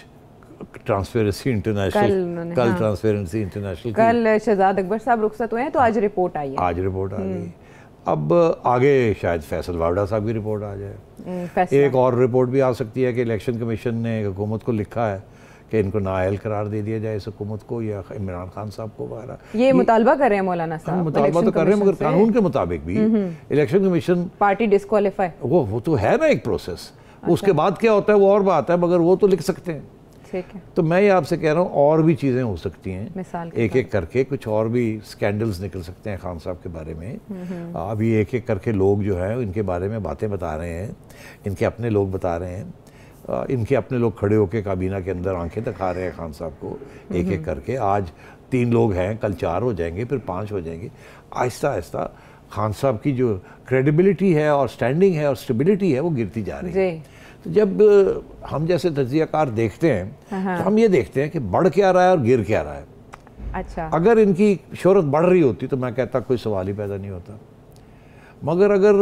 ٹرانسپیرنسی انٹرنیشنل, کل ٹرانسپیرنسی انٹرنیشنل, کل شہزاد اکبر صاحب رخصت ہوئے ہیں تو آج رپورٹ آئی ہے, آج رپورٹ آ گئی. اب آگے شاید فیصل واوڈا صاحب کی رپورٹ آ جائے. ایک اور رپورٹ بھی آ سکتی ہے کہ الیکشن کمیشن نے حکومت کو لکھا ہے کہ ان کو نااہل قرار دے دیا جائے اس حکومت کو یا عمران خان صاحب کو وغیرہ. یہ مطالبہ کر رہے ہیں مولانا صاحب, مطالبہ تو کر رہے ہیں مگر قانون کے مطابق بھی الیکشن کمیشن پارٹی ڈسکوالیفائی وہ تو ہے نا ایک پروسیس, اس کے بعد کیا ہوتا ہے وہ اور بات ہے, مگر وہ تو لکھ سکتے ہیں. تو میں یہ آپ سے کہہ رہا ہوں اور بھی چیزیں ہو سکتی ہیں, ایک ایک کر کے کچھ اور بھی سکینڈلز نکل سکتے ہیں خان صاحب کے بارے میں. ابھی ایک ایک کر کے لوگ جو ہیں ان کے بارے میں باتیں بتا رہے ہیں, ان کے اپنے لوگ بتا رہے ہیں, ان کے اپنے لوگ کھڑے ہو کے کابینہ کے اندر آنکھیں دکھا رہے ہیں خان صاحب کو ایک ایک کر کے. آج 3 لوگ ہیں, کل 4 ہو جائیں گے, پھر 5 ہو جائیں گے. آہستہ آہستہ خان صاحب کی جو کریڈیبلٹی ہے اور سٹینڈنگ ہے اور سٹیبلٹی ہے وہ گرتی جا رہی ہے. تو جب ہم جیسے تجزیہ کار دیکھتے ہیں تو ہم یہ دیکھتے ہیں کہ بڑھ کیا رہا ہے اور گر کیا رہا ہے. اچھا اگر ان کی شہرت بڑھ رہی ہوتی تو میں کہتا کوئی سوال ہی پیدا نہیں ہوتا, مگر اگر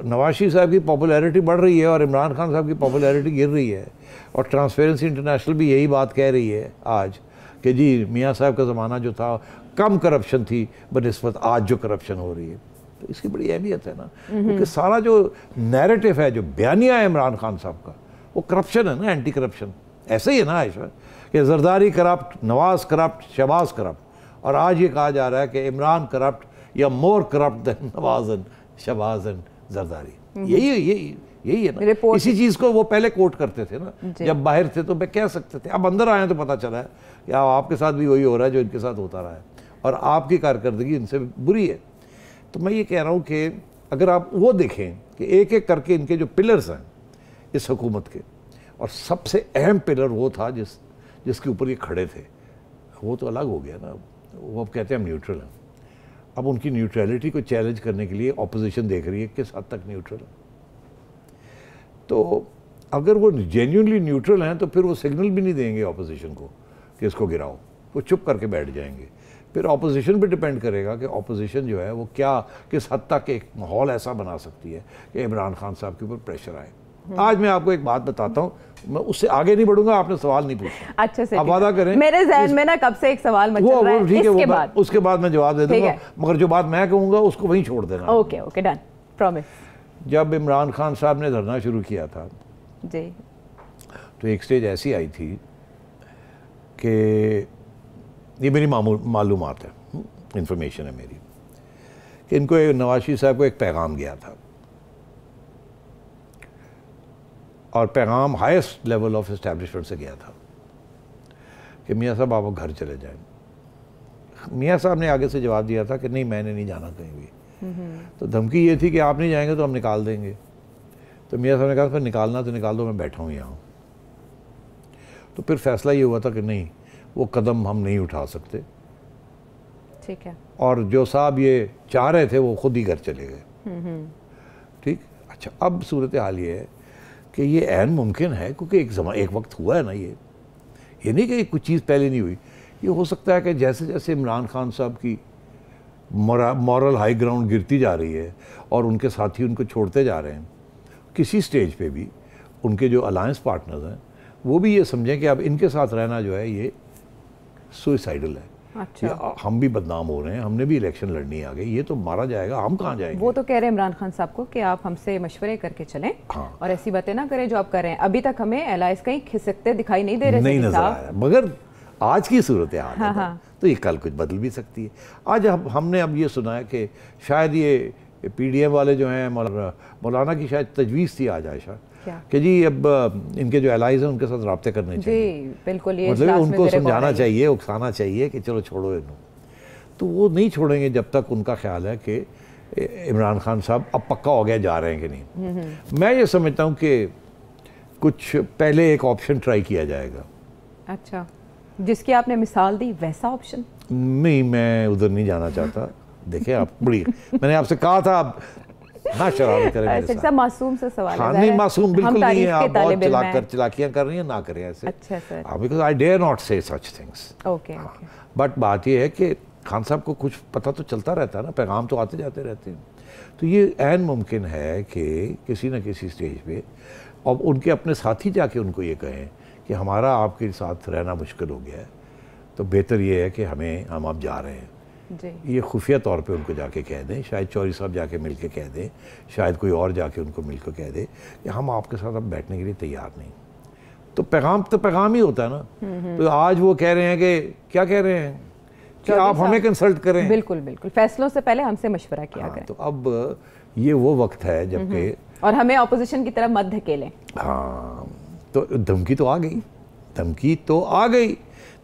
نواز شریف صاحب کی پاپولیرٹی بڑھ رہی ہے اور عمران خان صاحب کی پاپولیرٹی گر رہی ہے, اور ٹرانسپیرنسی انٹرنیشنل بھی یہی بات کہہ رہی ہے آج کہ جی میاں صاحب کا زمانہ جو تھا کم کرپشن تھی بنسبت آج جو کرپشن ہو رہی ہے, تو اس کی بڑی اہمیت ہے نا. کیونکہ سارا جو نیریٹو ہے, جو بیانیہ ہے عمران خان صاحب کا, وہ کرپشن ہے نا, اینٹی کرپشن. ایسے ہی ہے نا عائشہ کہ زرداری کرپٹ, نواز کرپٹ, شہباز کرپٹ, اور آج یہ کہا جا رہا ہے کہ عمران کرپٹ یا more corrupt than Nawaz and Shahbaz and Zardari, यही है ना। रिपोर्ट इसी चीज़ को वो पहले कोट करते थे ना, जब बाहर थे तो मैं कह सकते थे, अब अंदर आए तो पता चला है कि आपके साथ भी वही हो रहा है जो इनके साथ होता रहा है और आपकी कारकर्दगी इनसे बुरी है। तो मैं ये कह रहा हूँ कि अगर आप वो देखें कि एक एक करके इनके जो पिलर्स हैं इस हुकूमत के, और सबसे अहम पिलर वो था जिसके ऊपर ये खड़े थे, वो तो अलग हो गया ना। वो अब कहते हैं हम न्यूट्रल हैं। अब उनकी न्यूट्रलिटी को चैलेंज करने के लिए ऑपोजिशन देख रही है किस हद तक न्यूट्रल है। तो अगर वो जेन्युइनली न्यूट्रल हैं तो फिर वो सिग्नल भी नहीं देंगे ऑपोजिशन को कि इसको गिराओ, वो चुप करके बैठ जाएंगे। फिर ऑपोजिशन पे डिपेंड करेगा कि ऑपोजिशन जो है वो क्या किस हद तक एक माहौल ऐसा बना सकती है कि इमरान खान साहब के ऊपर प्रेशर आए। आज मैं आपको एक बात बताता हूँ, मैं उससे आगे नहीं बढ़ूंगा, आपने सवाल नहीं पूछा। अच्छा से आप वादा करें, मेरे ज़हन में ना कब से एक सवाल मचल रहा है, इसके बाद उसके बाद मैं जवाब दे दूंगा, मगर जो बात मैं कहूँगा उसको वहीं छोड़ देना। Okay okay done, promise. जब इमरान खान साहब ने धरना शुरू किया था जी, तो एक स्टेज ऐसी आई थी कि ये मेरी मालूमात है, इंफॉर्मेशन है मेरी, कि इनको नवाज शरीफ साहब को एक पैगाम गया था, और पैगाम हाईएस्ट लेवल ऑफ एस्टैब्लिशमेंट से गया था कि मियाँ साहब आप घर चले जाएं। मियाँ साहब ने आगे से जवाब दिया था कि नहीं, मैंने नहीं जाना कहीं भी। तो धमकी ये थी कि आप नहीं जाएंगे तो हम निकाल देंगे। तो मियाँ साहब ने कहा फिर निकालना तो निकाल दो, मैं बैठा हूँ यहाँ। तो फिर फैसला ये हुआ था कि नहीं, वो कदम हम नहीं उठा सकते, ठीक है, और जो साहब ये चाह रहे थे वो खुद ही घर चले गए। ठीक, अच्छा, अब सूरत हाल ये है कि ये ऐन मुमकिन है, क्योंकि एक वक्त हुआ है ना, ये नहीं कि कुछ चीज़ पहले नहीं हुई। ये हो सकता है कि जैसे जैसे इमरान खान साहब की मॉरल हाई ग्राउंड गिरती जा रही है और उनके साथी उनको छोड़ते जा रहे हैं, किसी स्टेज पे भी उनके जो अलायंस पार्टनर्स हैं वो भी ये समझें कि अब इनके साथ रहना जो है ये सुइसाइडल है। अच्छा, हम भी बदनाम हो रहे हैं, हमने भी इलेक्शन लड़नी आ गई, ये तो मारा जाएगा, हम कहाँ जाएंगे। वो तो कह रहे हैं इमरान खान साहब को कि आप हमसे मशवरे करके चलें, हाँ, और ऐसी बातें ना करें जो आप कर रहे हैं। अभी तक हमें एलाइंस कहीं खिसकते दिखाई नहीं दे रहे, नहीं नजर आ रहा, मगर आज की सूरत हाल है हाँ। तो ये कल कुछ बदल भी सकती है। आज हमने अब ये सुना है कि शायद ये पीडीएम वाले जो हैं, मौलाना की शायद तजवीज़ थी आज आयशा कि जी अब इनके जो एलाइज हैं उनके साथ रब्ते करने चाहिए। जी बिल्कुल, ये मतलब उनको समझाना चाहिए, उकसाना चाहिए कि चलो छोड़ो इनको। तो वो नहीं छोड़ेंगे जब तक उनका ख्याल है कि इमरान खान साहब अब पक्का हो गया जा रहे हैं कि नहीं। मैं ये समझता हूँ कि कुछ पहले एक ऑप्शन ट्राई किया जाएगा। अच्छा, जिसकी आपने मिसाल दी वैसा ऑप्शन? नहीं, मैं उधर नहीं जाना चाहता। देखिए आप बड़ी, मैंने आपसे कहा था आप ना शरारत करें मेरे साथ। मासूम से सवाल है। हाँ, नहीं मासूम बिल्कुल नहीं है, आप बहुत चलाकियां कर रही हैं, ना करें ऐसे। अच्छा sir, because I dare not say such things. Okay, but बात ये है कि खान साहब को कुछ पता तो चलता रहता है ना, पैगाम तो आते जाते रहते हैं। तो ये ऐन मुमकिन है कि किसी न किसी स्टेज पे अब उनके अपने साथी जाके उनको ये कहें कि हमारा आपके साथ रहना मुश्किल हो गया है, तो बेहतर ये है कि हम अब जा रहे हैं जी। ये खुफिया तौर पे उनको जाके कह दें, शायद चौधरी साहब जाके मिल के कह दें, शायद कोई और जाके उनको मिल के कह दे कि हम आपके साथ अब बैठने के लिए तैयार नहीं। तो पैगाम ही होता है ना। तो आज वो कह रहे हैं कि क्या कह रहे हैं कि आप हमें कंसल्ट करें। बिल्कुल बिल्कुल, फैसलों से पहले हमसे मशवरा किया करें। तो अब ये वो वक्त है जबकि, और हमें ऑपोजिशन की तरफ मत धकेलें। हाँ, तो धमकी तो आ गई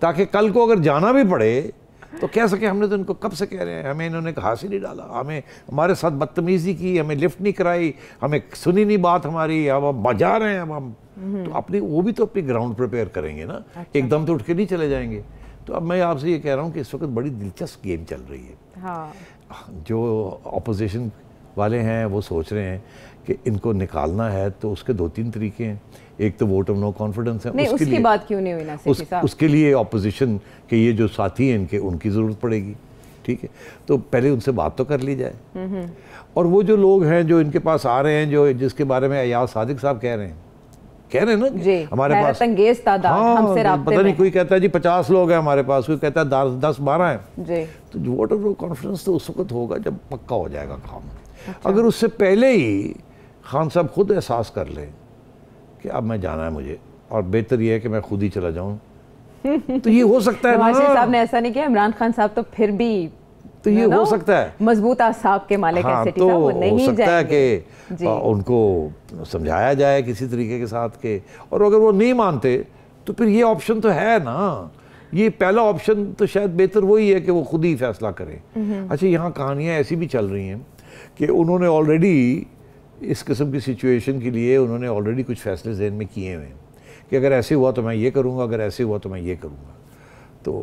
ताकि कल को अगर जाना भी पड़े तो कह सके हमने तो इनको कब से कह रहे हैं, हमें इन्होंने घास ही नहीं डाला, हमें हमारे साथ बदतमीजी की, हमें लिफ्ट नहीं कराई, हमें सुनी नहीं बात हमारी, अब हम बजा रहे हैं। अब हम तो अपनी वो भी तो अपनी ग्राउंड प्रिपेयर करेंगे ना। अच्छा। एकदम तो उठ के नहीं चले जाएंगे। तो अब मैं आपसे ये कह रहा हूँ कि इस वक्त बड़ी दिलचस्प गेम चल रही है। हाँ। जो अपोजिशन वाले हैं वो सोच रहे हैं कि इनको निकालना है तो उसके 2-3 तरीके हैं। एक तो वोट ऑफ नो कॉन्फिडेंस है, नहीं, उसकी बात क्यों नहीं हुई ना उसके लिए ऑपोजिशन के ये जो साथी हैं इनके, उनकी ज़रूरत पड़ेगी। ठीक है, तो पहले उनसे बात तो कर ली जाए। और वो जो लोग हैं जो इनके पास आ रहे हैं, जो जिसके बारे में अयाज सादिक साहब कह रहे हैं ना जी, हमारे पास अंगेज तादाद, हाँ, हमसे राब्ते पता नहीं, कोई कहता है जी 50 लोग हैं हमारे पास, कोई कहता है 10-12 हैं जी। तो वोट ऑफ नो कॉन्फिडेंस तो उस वक्त होगा जब पक्का हो जाएगा काम। अच्छा। अगर उससे पहले ही खान साहब खुद एहसास कर लें कि अब मैं जाना है मुझे, और बेहतर ये है कि मैं खुद ही चला जाऊं तो ये हो सकता है। नवाज शरीफ साहब ने ऐसा नहीं किया, इमरान खान साहब तो फिर भी تو یہ ہو سکتا ہے مضبوط اعصاب کے مالک ہیں سیٹھی صاحب، وہ نہیں ہو سکتا ہے کہ جی ان کو سمجھایا جائے کسی طریقے کے ساتھ کہ، اور اگر وہ نہیں مانتے تو پھر یہ آپشن تو ہے نا، یہ پہلا آپشن تو شاید بہتر وہی ہے کہ وہ خود ہی فیصلہ کریں. اچھا یہاں کہانیاں ایسی بھی چل رہی ہیں کہ انہوں نے آلریڈی اس قسم کی سچویشن کے لیے انہوں نے آلریڈی کچھ فیصلے ذہن میں کیے ہوئے ہیں کہ اگر ایسے ہوا تو میں یہ کروں گا، اگر ایسے ہوا تو میں یہ کروں گا. تو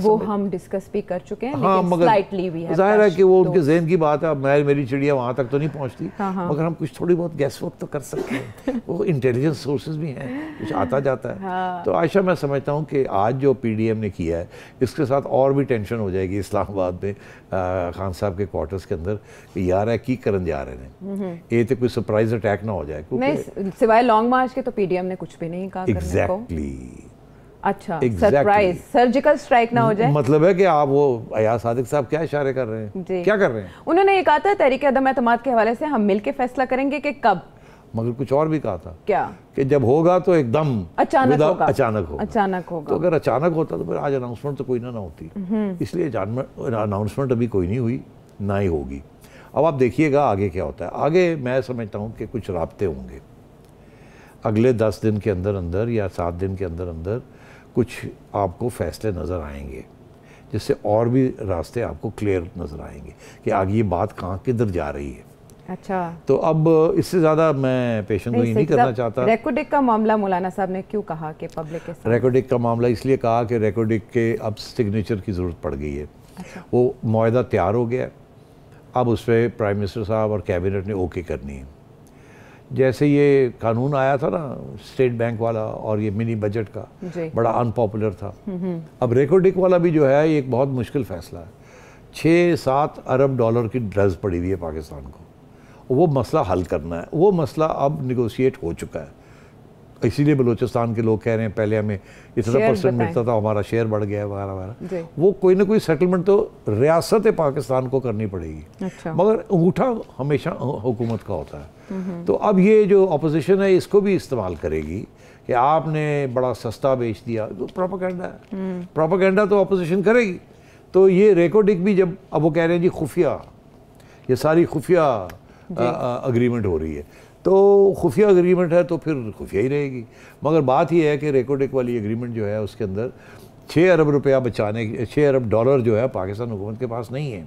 وہ ہم ڈسکس بھی کر چکے ہیں، ہاں لیکن مگر سلائٹلی بھی ہے، ظاہر ہے کہ وہ ان کے ذہن کی بات ہے. اب میری چڑیا وہاں تک تو نہیں پہنچتی، مگر ہم کچھ تھوڑی بہت گیس ورک تو کر سکتے ہیں. وہ انٹیلیجنس سورسز بھی ہیں، کچھ آتا جاتا ہے. تو عائشہ میں سمجھتا ہوں کہ آج جو پی ڈی ایم نے کیا ہے اس کے ساتھ اور بھی ٹینشن ہو جائے گی اسلام آباد میں خان صاحب کے کوارٹرز کے اندر کہ یار ہے کی کرن جا رہے ہیں، یہ تو کوئی سرپرائز اٹیک نہ ہو جائے. نہیں سوائے لانگ مارچ کے تو پی ڈی ایم نے کچھ بھی نہیں کہا کرنے کو. اچھا سرپرائز سرجیکل سٹرائک نہ ہو جائے. مطلب ہے کہ آپ وہ ایاز صادق صاحب کیا اشارے کر رہے ہیں، کیا کر رہے ہیں؟ انہوں نے یہ کہا تھا تحریک عدم اعتماد کے حوالے سے ہم مل کے فیصلہ کریں گے کہ کب، مگر کچھ اور بھی کہا تھا کیا کہ جب ہوگا تو ایک دم اچانک ہوگا. اچانک ہوگا. تو اگر اچانک ہوتا تو پھر آج اناؤنسمنٹ تو کوئی نہ ہوتی، اس لیے اناؤنسمنٹ ابھی کوئی نہیں ہوئی، نہ ہی ہوگی. اب آپ دیکھیے گا آگے کیا ہوتا ہے. آگے میں سمجھتا ہوں کہ کچھ رابطے ہوں گے اگلے 10 دن کے اندر اندر یا 7 دن کے اندر اندر، کچھ آپ کو فیصلے نظر آئیں گے جس سے اور بھی راستے آپ کو کلیئر نظر آئیں گے کہ آگے یہ بات کہاں کدھر جا رہی ہے. اچھا تو اب اس سے زیادہ میں پیشن گوئی نہیں کرنا چاہتا. ریکارڈنگ کا معاملہ مولانا صاحب نے کیوں کہا کہ پبلک کے ساتھ؟ ریکارڈنگ کا معاملہ اس لیے کہا کہ ریکارڈنگ کے اب سگنیچر کی ضرورت پڑ گئی ہے. وہ معاہدہ تیار ہو گیا، اب اس پہ پرائم منسٹر صاحب اور کیبنٹ نے اوکے کرنی ہے. جیسے یہ قانون آیا تھا نا اسٹیٹ بینک والا اور یہ منی بجٹ کا، بڑا ان پاپولر تھا. اب ریکارڈنگ والا بھی جو ہے یہ ایک بہت مشکل فیصلہ ہے. 6-7 ارب ڈالر کی ڈرز پڑی ہوئی ہے پاکستان کو، وہ مسئلہ حل کرنا ہے. وہ مسئلہ اب نیگوشیٹ ہو چکا ہے. اسی لیے بلوچستان کے لوگ کہہ رہے ہیں پہلے ہمیں اتنا % ملتا تھا، ہمارا شیئر بڑھ گیا ہے وغیرہ وغیرہ. وہ کوئی نہ کوئی سیٹلمنٹ تو ریاست پاکستان کو کرنی پڑے گی، مگر انگوٹھا ہمیشہ حکومت کا ہوتا ہے. تو اب یہ جو اپوزیشن ہے اس کو بھی استعمال کرے گی کہ آپ نے بڑا سستا بیچ دیا. تو پروپیگنڈا ہے، پروپیگنڈا تو اپوزیشن کرے گی. تو یہ ریکارڈنگ بھی جب اب وہ کہہ رہے ہیں جی خفیہ، یہ ساری خفیہ اگریمنٹ ہو رہی ہے، تو خفیہ اگریمنٹ ہے تو پھر خفیہ ہی رہے گی. مگر بات یہ ہے کہ ریکارڈنگ والی اگریمنٹ جو ہے اس کے اندر 6 ارب روپیہ بچانے 6 ارب ڈالر جو ہے پاکستان حکومت کے پاس نہیں ہے.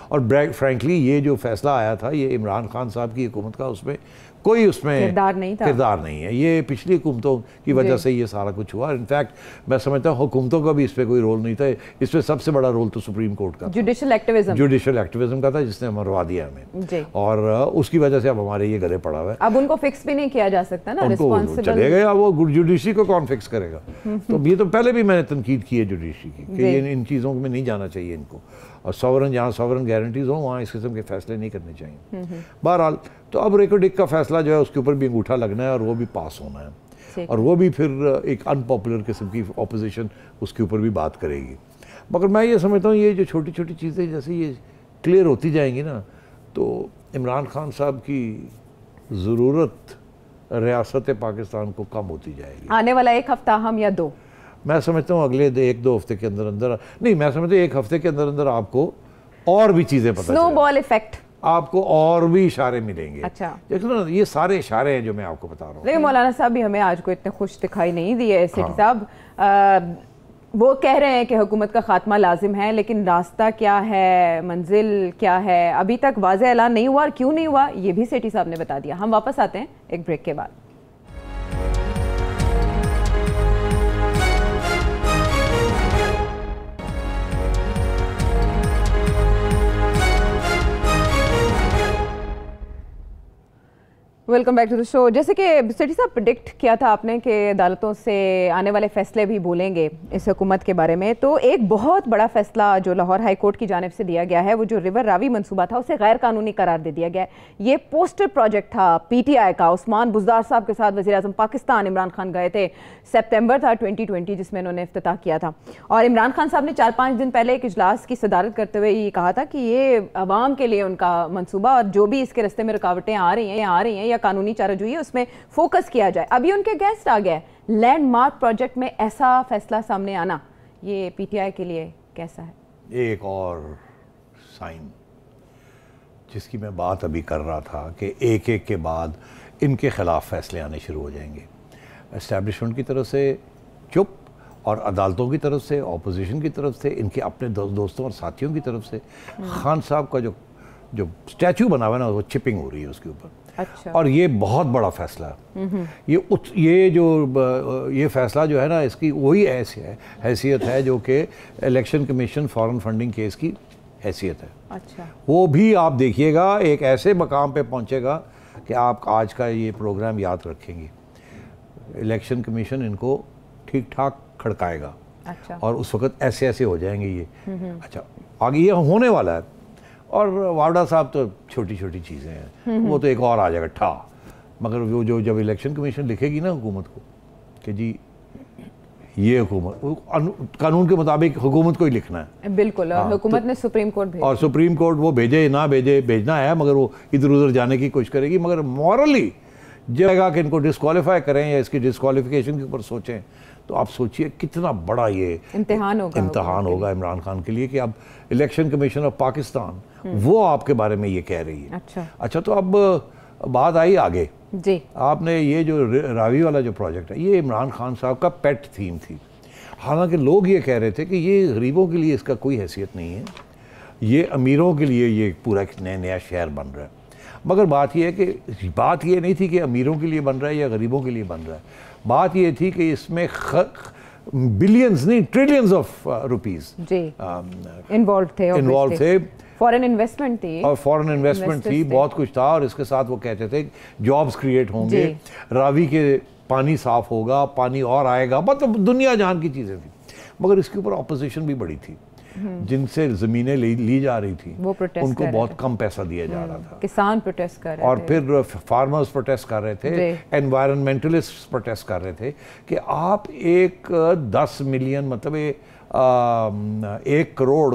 اور فرینکلی یہ جو فیصلہ آیا تھا یہ عمران خان صاحب کی حکومت کا، اس میں کوئی اس میں کردار نہیں ہے. یہ پچھلی حکومتوں کی وجہ سے یہ سارا کچھ ہوا. انفیکٹ میں سمجھتا ہوں حکومتوں کا بھی اس پہ کوئی رول نہیں تھا. اس پہ سب سے بڑا رول تو سپریم کورٹ کا، جوڈیشل ایکٹیویزم کا تھا، جس نے مروا دیا ہمیں، اور اس کی وجہ سے اب ہمارے یہ گلے پڑا ہوا ہے. اب ان کو فکس بھی نہیں کیا جا سکتا نا، رسپانسبل چلے گئے. وہ جوڈیشری کو کون فکس کرے گا؟ تو یہ تو پہلے بھی میں نے تنقید کی ہے جوڈیشری کی کہ ان چیزوں میں نہیں جانا چاہیے ان کو، اور سوورن جہاں سوورن گارنٹیز ہوں وہاں اس قسم کے فیصلے نہیں کرنے چاہیے. بہرحال تو اب ریکارڈنگ کا فیصلہ جو ہے اس کے اوپر بھی انگوٹھا لگنا ہے اور وہ بھی پاس ہونا ہے، اور وہ بھی پھر ایک ان پاپولر قسم کی اپوزیشن اس کے اوپر بھی بات کرے گی. مگر میں یہ سمجھتا ہوں یہ جو چھوٹی چھوٹی چیزیں جیسے یہ کلیئر ہوتی جائیں گی نا، تو عمران خان صاحب کی ضرورت ریاست پاکستان کو کم ہوتی جائے گی. آنے والا 1 ہفتہ ہم یا 2، میں سمجھتا ہوں اگلے 1-2 ہفتے کے اندر اندر نہیں، میں سمجھتا ہوں 1 ہفتے کے اندر اندر آپ کو اور بھی چیزیں پتہ سنو بال ایفیکٹ، آپ کو اور بھی اشارے ملیں گے. اچھا دیکھو نا یہ سارے اشارے ہیں جو میں آپ کو بتا رہا ہوں. لیکن مولانا صاحب بھی ہمیں آج کو اتنے خوش دکھائی نہیں دیے. سیٹھی صاحب وہ کہہ رہے ہیں کہ حکومت کا خاتمہ لازم ہے، لیکن راستہ کیا ہے، منزل کیا ہے، ابھی تک واضح اعلان نہیں ہوا. اور کیوں نہیں ہوا یہ بھی سیٹھی صاحب نے بتا دیا. ہم واپس آتے ہیں ایک بریک کے بعد. ویلکم بیک ٹو دا شو. جیسے کہ سیٹھی صاحب پریڈکٹ کیا تھا آپ نے کہ عدالتوں سے آنے والے فیصلے بھی بولیں گے اس حکومت کے بارے میں، تو ایک بہت بڑا فیصلہ جو لاہور ہائی کورٹ کی جانب سے دیا گیا ہے، وہ جو ریور راوی منصوبہ تھا اسے غیر قانونی قرار دے دیا گیا ہے. یہ پوسٹر پروجیکٹ تھا پی ٹی آئی کا. عثمان بزدار صاحب کے ساتھ وزیر اعظم پاکستان عمران خان گئے تھے، سپتمبر تھا 2020 جس میں انہوں نے افتتاح کیا تھا. اور عمران خان صاحب نے 4-5 دن پہلے ایک اجلاس کی صدارت کرتے ہوئے یہ کہا تھا کہ یہ عوام کے لیے ان کا منصوبہ، اور جو بھی اس کے راستے میں رکاوٹیں آ رہی ہیں یا قانونی چارہ جوئی اس میں فوکس کیا جائے. ابھی ان کے گیسٹ آ گئے. لینڈ مارک پروجیکٹ میں ایسا فیصلہ سامنے آنا یہ پی ٹی آئی کے لیے کیسا ہے؟ ایک اور साइन, जिसकी मैं बात अभी कर रहा था कि एक एक के बाद इनके ख़िलाफ़ फैसले आने शुरू हो जाएंगे, एस्टैब्लिशमेंट की तरफ से चुप और अदालतों की तरफ से, अपोजिशन की तरफ से, इनके अपने दोस्तों और साथियों की तरफ से खान साहब का जो स्टैचू बना हुआ है ना, वो चिपिंग हो रही है उसके ऊपर। अच्छा। और ये बहुत बड़ा फैसला है। ये फैसला जो है ना, इसकी वही हैसियत है जो कि election commission foreign funding case की हैसियत है। अच्छा। वो भी आप देखिएगा एक ऐसे मकाम पे पहुंचेगा कि आप आज का ये प्रोग्राम याद रखेंगे। इलेक्शन कमीशन इनको ठीक ठाक खड़काएगा। अच्छा। और उस वक्त ऐसे ऐसे हो जाएंगे ये। अच्छा, आगे ये होने वाला है। और वावड़ा साहब तो छोटी छोटी चीज़ें हैं, वो तो एक और आ जाएगा ठा। मगर वो जो जब इलेक्शन कमीशन लिखेगी ना हुकूमत को कि जी ये हुकूमत कानून के मुताबिक हुकूमत को ही लिखना है। बिल्कुल। और हुकूमत ने सुप्रीम कोर्ट भेजा, और सुप्रीम कोर्ट वो भेजे ना भेजे, भेजना है, मगर वो इधर उधर जाने की कोशिश करेगी। मगर मॉरली जगह कि इनको डिस्क्वालीफाई करें या इसकी डिस्क्वालिफिकेशन के ऊपर सोचें, तो आप सोचिए कितना बड़ा ये इम्तिहान होगा इमरान खान के लिए कि अब इलेक्शन कमीशन ऑफ पाकिस्तान वो आपके बारे में ये कह रही है। अच्छा, तो अब बात आई आगे जी। आपने ये जो रावी वाला जो प्रोजेक्ट है, ये इमरान खान साहब का पेट थीम थी। हालांकि लोग ये कह रहे थे कि ये गरीबों के लिए इसका कोई हैसियत नहीं है, ये अमीरों के लिए ये पूरा एक नया शहर बन रहा है। मगर बात ये है कि बात ये नहीं थी कि अमीरों के लिए बन रहा है या गरीबों के लिए बन रहा है। बात ये थी कि इसमें बिलियंस नहीं ट्रिलियंस ऑफ रुपीस इन्वॉल्व थे। फॉरेन इन्वेस्टमेंट थी, और फॉरेन इन्वेस्टमेंट थी, बहुत कुछ था। और इसके साथ वो कहते थे जॉब्स क्रिएट होंगे, रावी के पानी साफ होगा, पानी और आएगा, मतलब दुनिया जहान की चीज़ें थी। मगर इसके ऊपर अपोजिशन भी बड़ी थी, जिनसे ज़मीनें ली जा रही थी, उनको बहुत कम पैसा दिया जा रहा था। किसान प्रोटेस्ट कर रहे थे, और फिर फार्मर्स प्रोटेस्ट कर रहे थे, एनवायरनमेंटलिस्ट प्रोटेस्ट कर रहे थे कि आप 10 मिलियन मतलब 1 करोड़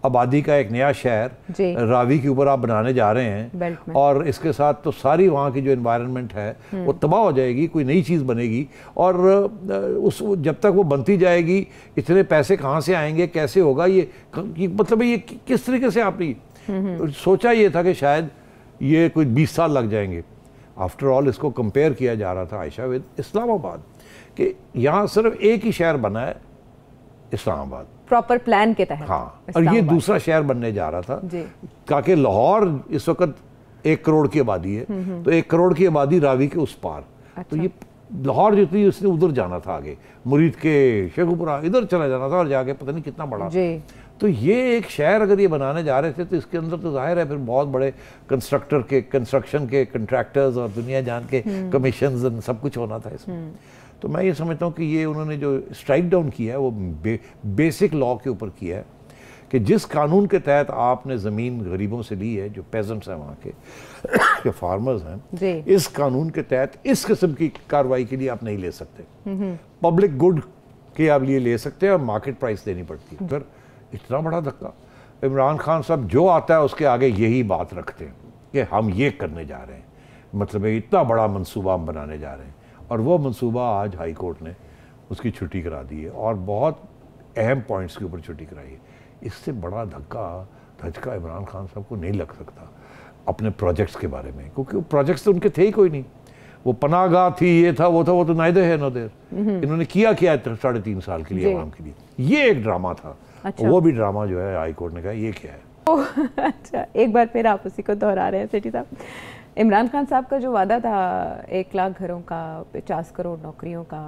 आबादी का एक नया शहर रावी के ऊपर आप बनाने जा रहे हैं, और इसके साथ तो सारी वहाँ की जो एनवायरनमेंट है वो तबाह हो जाएगी, कोई नई चीज़ बनेगी। और जब तक वो बनती जाएगी इतने पैसे कहाँ से आएंगे, कैसे होगा ये, मतलब ये किस तरीके से आपने सोचा ये था कि शायद ये कोई 20 साल लग जाएंगे। आफ्टर ऑल इसको कंपेयर किया जा रहा था आयशा विद इस्लामाबाद, कि यहाँ सिर्फ एक ही शहर बना है, इस्लामाबाद, प्रॉपर प्लान के तहत। हाँ, और ये दूसरा शहर बनने जा रहा था। ताकि लाहौर इस वक्त 1 करोड़ की आबादी है, तो 1 करोड़ की आबादी रावी के उस पार। तो ये लाहौर जितनी उसने उधर जाना था, आगे मुरीद के शेखुपुरा इधर चला जाना था, और जाके पता नहीं कितना बड़ा। तो ये एक शहर अगर ये बनाने जा रहे थे, तो इसके अंदर तो जाहिर है फिर बहुत बड़े कंस्ट्रक्शन के कंट्रैक्टर्स और दुनिया जान के कमीशन सब कुछ होना था इसमें। तो मैं ये समझता हूँ कि ये उन्होंने जो स्ट्राइक डाउन किया है वो बेसिक लॉ के ऊपर किया है, कि जिस कानून के तहत आपने ज़मीन गरीबों से ली है, जो पेजेंट्स हैं वहाँ के जो फार्मर्स हैं, इस कानून के तहत इस किस्म की कार्रवाई के लिए आप नहीं ले सकते। पब्लिक गुड के आप लिए ले सकते हैं और मार्केट प्राइस देनी पड़ती है। फिर इतना बड़ा धक्का, इमरान खान साहब जो आता है उसके आगे यही बात रखते हैं कि हम ये करने जा रहे हैं, मतलब इतना बड़ा मनसूबा हम बनाने जा रहे हैं। और वो मंसूबा आज हाई कोर्ट ने उसकी छुट्टी करा दी है, और बहुत अहम पॉइंट्स के ऊपर छुट्टी कराई है। इससे बड़ा धक्का इमरान खान साहब को नहीं लग सकता अपने प्रोजेक्ट्स के बारे में, क्योंकि वो प्रोजेक्ट्स तो उनके थे ही कोई नहीं। वो पनाहगाह थी, ये था, वो था, वो तो नाइदर है नोदर। इन्होंने किया 3.5 साल के लिए आवाम के लिए, ये एक ड्रामा था। वो भी ड्रामा जो है हाई कोर्ट ने कहा ये क्या है। अच्छा, एक बार फिर आप उसी को दोहरा रहे हैं सेठी साहब। इमरान खान साहब का जो वादा था 1 लाख घरों का, 50 करोड़ नौकरियों का,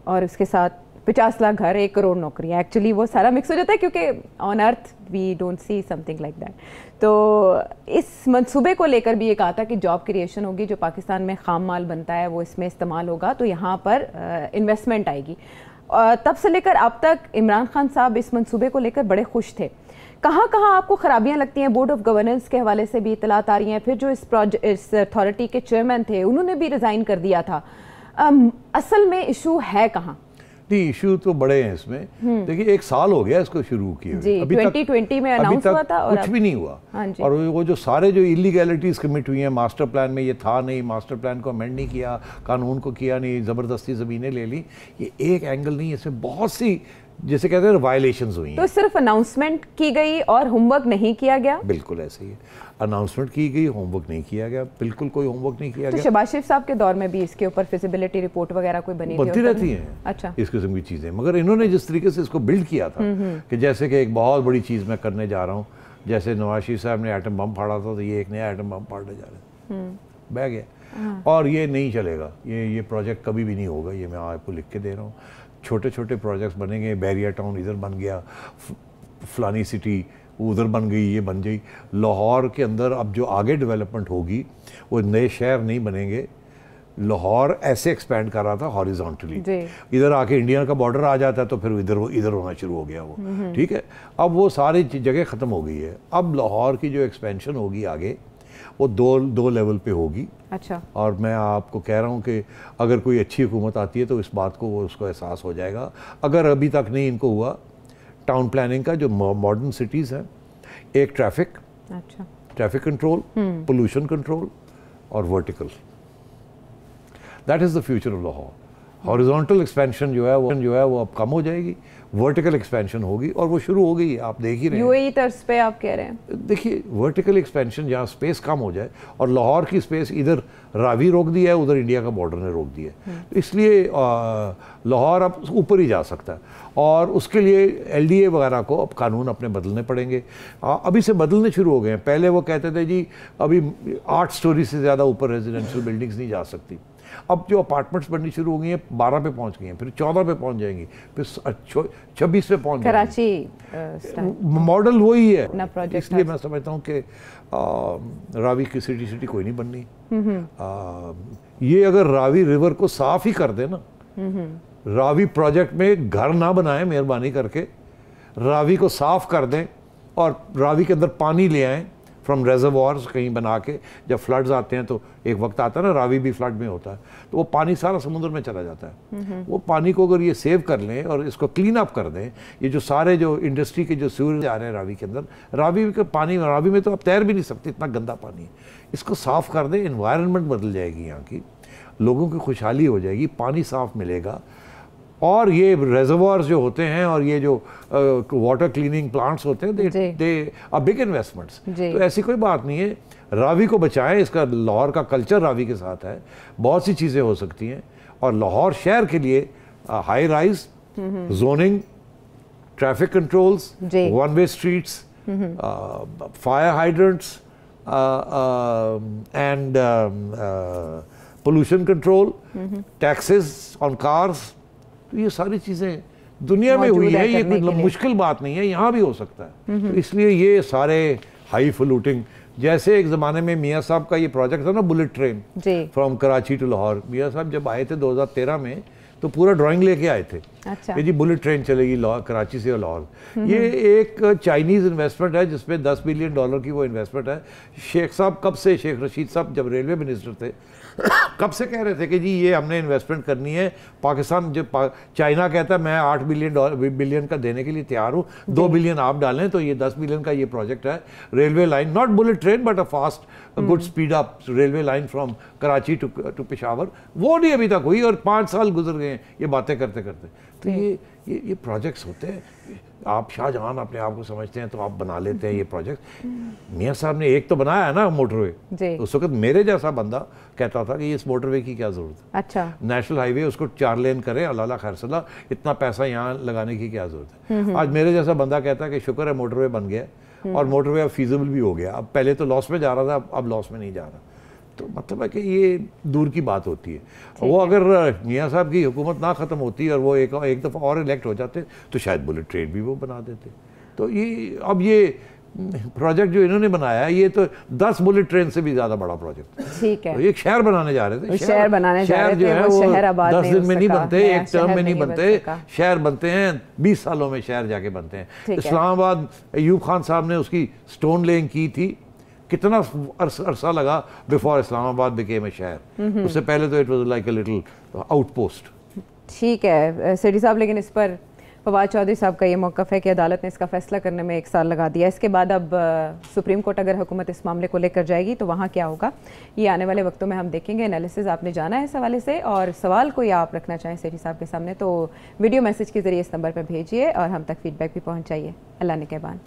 और उसके साथ 50 लाख घर, 1 करोड़ नौकरियाँ, एक्चुअली वो सारा मिक्स हो जाता है क्योंकि on earth we don't see something like that. तो इस मंसूबे को लेकर भी ये कहा था कि जॉब क्रिएशन होगी, जो पाकिस्तान में खाम माल बनता है वो इसमें इस्तेमाल होगा, तो यहाँ पर इन्वेस्टमेंट आएगी। तब से लेकर अब तक इमरान खान साहब इस मंसूबे को लेकर बड़े खुश थे। कहाँ कहाँ आपको खराबियाँ लगती हैं? बोर्ड ऑफ गवर्नेंस के हवाले से भी इतलात आ रही हैं, फिर जो इस अथॉरिटी के चेयरमैन थे उन्होंने भी रिज़ाइन कर दिया था। असल में इशू है कहाँ? नहीं, इशू तो बड़े हैं इसमें। देखिए 1 साल हो गया इसको शुरू किए हुए, अभी 2020 में अनाउंस हुआ था और कुछ भी नहीं हुआ। और वो जो सारे जो इलीगैलिटीज कमिट हुई हैं, मास्टर प्लान में ये था नहीं, मास्टर प्लान को अमेंड नहीं किया, कानून को किया नहीं, ज़बरदस्ती ज़मीनें ले ली, ये एक एंगल नहीं, इसमें बहुत सी जैसे कहते हैं वायलेशंस हुई हैं। तो सिर्फ अनाउंसमेंट की गई और होमवर्क नहीं किया गया? बिल्कुल ऐसे ही है, अनाउंसमेंट की गई, होमवर्क नहीं किया गया, बिल्कुल कोई होमवर्क नहीं किया तो गया। शहबाज शरीफ साहब के दौर में भी इसके ऊपर फिजिबिलिटी रिपोर्ट वगैरह कोई बनी बनती रहती हैं अच्छा, इस किस्म की चीज़ें, मगर इन्होंने जिस तरीके से इसको बिल्ड किया था कि जैसे कि एक बहुत बड़ी चीज़ मैं करने जा रहा हूँ, जैसे नवाज शरीफ साहब ने एटम बम फाड़ा था, तो ये एक नया एटम बम फाड़ने जा रहे हैं, बह गया और ये नहीं चलेगा, ये प्रोजेक्ट कभी भी नहीं होगा, ये मैं आपको लिख के दे रहा हूँ। छोटे छोटे प्रोजेक्ट्स बनेंगे, बैरियर टाउन इधर बन गया, फलानी सिटी उधर बन गई, ये बन गई। लाहौर के अंदर अब जो आगे डेवलपमेंट होगी वो नए शहर नहीं बनेंगे, लाहौर ऐसे एक्सपैंड कर रहा था हॉरिजॉन्टली, इधर आके इंडिया का बॉर्डर आ जाता है तो फिर इधर होना शुरू हो गया वो, ठीक है। अब वो सारी जगह ख़त्म हो गई है, अब लाहौर की जो एक्सपेंशन होगी आगे वो दो लेवल पे होगी। अच्छा, और मैं आपको कह रहा हूँ कि अगर कोई अच्छी हुकूमत आती है तो इस बात को वो उसको एहसास हो जाएगा। अगर अभी तक नहीं इनको हुआ, टाउन प्लानिंग का जो मॉडर्न सिटीज़ हैं, एक ट्रैफिक कंट्रोल, पोल्यूशन कंट्रोल और vertical, that is the future of Lahore. Horizontal expansion जो है वो अब कम हो जाएगी, वर्टिकल एक्सपेंशन होगी और वो शुरू हो गई है, आप देख ही रहे हैं। यूएई तर्ज पे आप कह रहे हैं? देखिए, वर्टिकल एक्सपेंशन जहाँ स्पेस कम हो जाए, और लाहौर की स्पेस इधर रावी रोक दिया है, उधर इंडिया का बॉर्डर ने रोक दिया है, तो इसलिए लाहौर अब ऊपर ही जा सकता है। और उसके लिए LDA वगैरह को अब कानून अपने बदलने पड़ेंगे, अभी से बदलने शुरू हो गए हैं। पहले वो कहते थे जी अभी 8 स्टोरी से ज़्यादा ऊपर रेजिडेंशियल बिल्डिंग्स नहीं जा सकती, अब जो अपार्टमेंट्स बननी शुरू हो गई हैं 12 पे पहुंच गई हैं, फिर 14 पे पहुंच जाएंगी, फिर 26 पे पहुंच कराची मॉडल वही है। प्रोजेक्ट, इसलिए मैं समझता हूँ कि रावी की सिटी कोई नहीं बननी। ये अगर रावी रिवर को साफ ही कर दे ना, रावी प्रोजेक्ट में घर ना बनाए मेहरबानी करके, रावी को साफ कर दें और रावी के अंदर पानी ले आएँ फ्रॉम रेजर्वॉर्स कहीं बना के, जब फ्लड्स आते हैं तो एक वक्त आता है ना, रावी भी फ्लड में होता है, तो वो पानी सारा समुद्र में चला जाता है। वो पानी को अगर ये सेव कर लें और इसको क्लीन अप कर दें, ये जो सारे जो इंडस्ट्री के जो सीवर आ रहे हैं रावी के अंदर, रावी का पानी, रावी में तो आप तैर भी नहीं सकते, इतना गंदा पानी है, इसको साफ़ कर दें, इन्वायरमेंट बदल जाएगी, यहाँ की लोगों की खुशहाली हो जाएगी, पानी साफ़ मिलेगा। और ये रेजर्वॉर्स जो होते हैं और ये जो वाटर क्लीनिंग प्लांट्स होते हैं, दे आर बिग इन्वेस्टमेंट्स। तो ऐसी कोई बात नहीं है, रावी को बचाएं, इसका लाहौर का कल्चर रावी के साथ है, बहुत सी चीज़ें हो सकती हैं। और लाहौर शहर के लिए high rise, zoning, traffic controls, one way streets, fire hydrants and pollution control, taxes on cars, तो ये सारी चीज़ें दुनिया में हुई है, ये कोई मुश्किल बात नहीं है, यहाँ भी हो सकता है। तो इसलिए ये सारे हाई फ्लूटिंग, जैसे एक ज़माने में मियाँ साहब का ये प्रोजेक्ट था ना, bullet train from Karachi to Lahore, मियाँ साहब जब आए थे 2013 में तो पूरा ड्राइंग लेके आए थे। अच्छा। कि जी बुलेट ट्रेन चलेगी कराची से लाहौर। ये एक चाइनीज़ इन्वेस्टमेंट है जिसमें $10 बिलियन की वो इन्वेस्टमेंट है। शेख साहब कब से, शेख रशीद साहब जब रेलवे मिनिस्टर थे कब से कह रहे थे कि जी ये हमने इन्वेस्टमेंट करनी है। पाकिस्तान जब चाइना कहता है मैं $8 बिलियन का देने के लिए तैयार हूँ, 2 बिलियन आप डालें, तो ये 10 बिलियन का ये प्रोजेक्ट है। Railway line, not bullet train but a fast good speed up railway line from Karachi to Peshawar, वो नहीं अभी तक हुई और 5 साल गुजर गए ये बातें करते करते। तो ये प्रोजेक्ट्स होते हैं। आप शाहजहां अपने आप को समझते हैं तो आप बना लेते हैं ये प्रोजेक्ट। मियाँ साहब ने एक तो बनाया है ना मोटरवे, उस वक्त मेरे जैसा बंदा कहता था कि इस मोटरवे की क्या जरूरत है। अच्छा। नेशनल हाईवे उसको 4 लेन करें, अल्लाह खैरसला, इतना पैसा यहाँ लगाने की क्या जरूरत है। आज मेरे जैसा बंदा कहता है कि शुक्र है मोटरवे बन गया और मोटरवे अब फीजिबल भी हो गया। अब पहले तो लॉस में जा रहा था, अब लॉस में नहीं जा रहा। तो मतलब है कि ये दूर की बात होती है। वो अगर मियाँ साहब की हुकूमत ना ख़त्म होती और वो एक दफ़ा और इलेक्ट हो जाते तो शायद बुलेट ट्रेन भी वो बना देते। तो ये अब ये प्रोजेक्ट जो इन्होंने बनाया है ये तो 10 बुलेट ट्रेन से भी ज़्यादा बड़ा प्रोजेक्ट। ठीक है। तो एक शहर बनाने जा रहे थे। शहर बनाने जा रहे थे, वो शहर आबाद 10 दिन में नहीं बनते, एक टर्म में नहीं बनते, सका। शहर बनते हैं 20 सालों में शहर जाके बनते हैं। इस्लामाबाद अयूब खान साहब ने उसकी स्टोन लेइंग की थी, कितना अरसा लगा बिफोर इस्लामाबाद बिकेम ए शहर। उससे पहले तो it was like a little outpost. ठीक है सेठी साहब, लेकिन इस पर फवाद चौधरी साहब का ये मौक़िफ़ है कि अदालत ने इसका फ़ैसला करने में 1 साल लगा दिया, इसके बाद अब सुप्रीम कोर्ट अगर हुकूमत इस मामले को लेकर जाएगी तो वहाँ क्या होगा, ये आने वाले वक्तों में हम देखेंगे। एनालिसिस आपने जाना है इस हवाले से, और सवाल कोई आप रखना चाहें सेठी साहब के सामने तो वीडियो मैसेज के ज़रिए इस नंबर पर भेजिए और हम तक फ़ीडबैक भी पहुँचाइए। अल्लाह ने कहबान।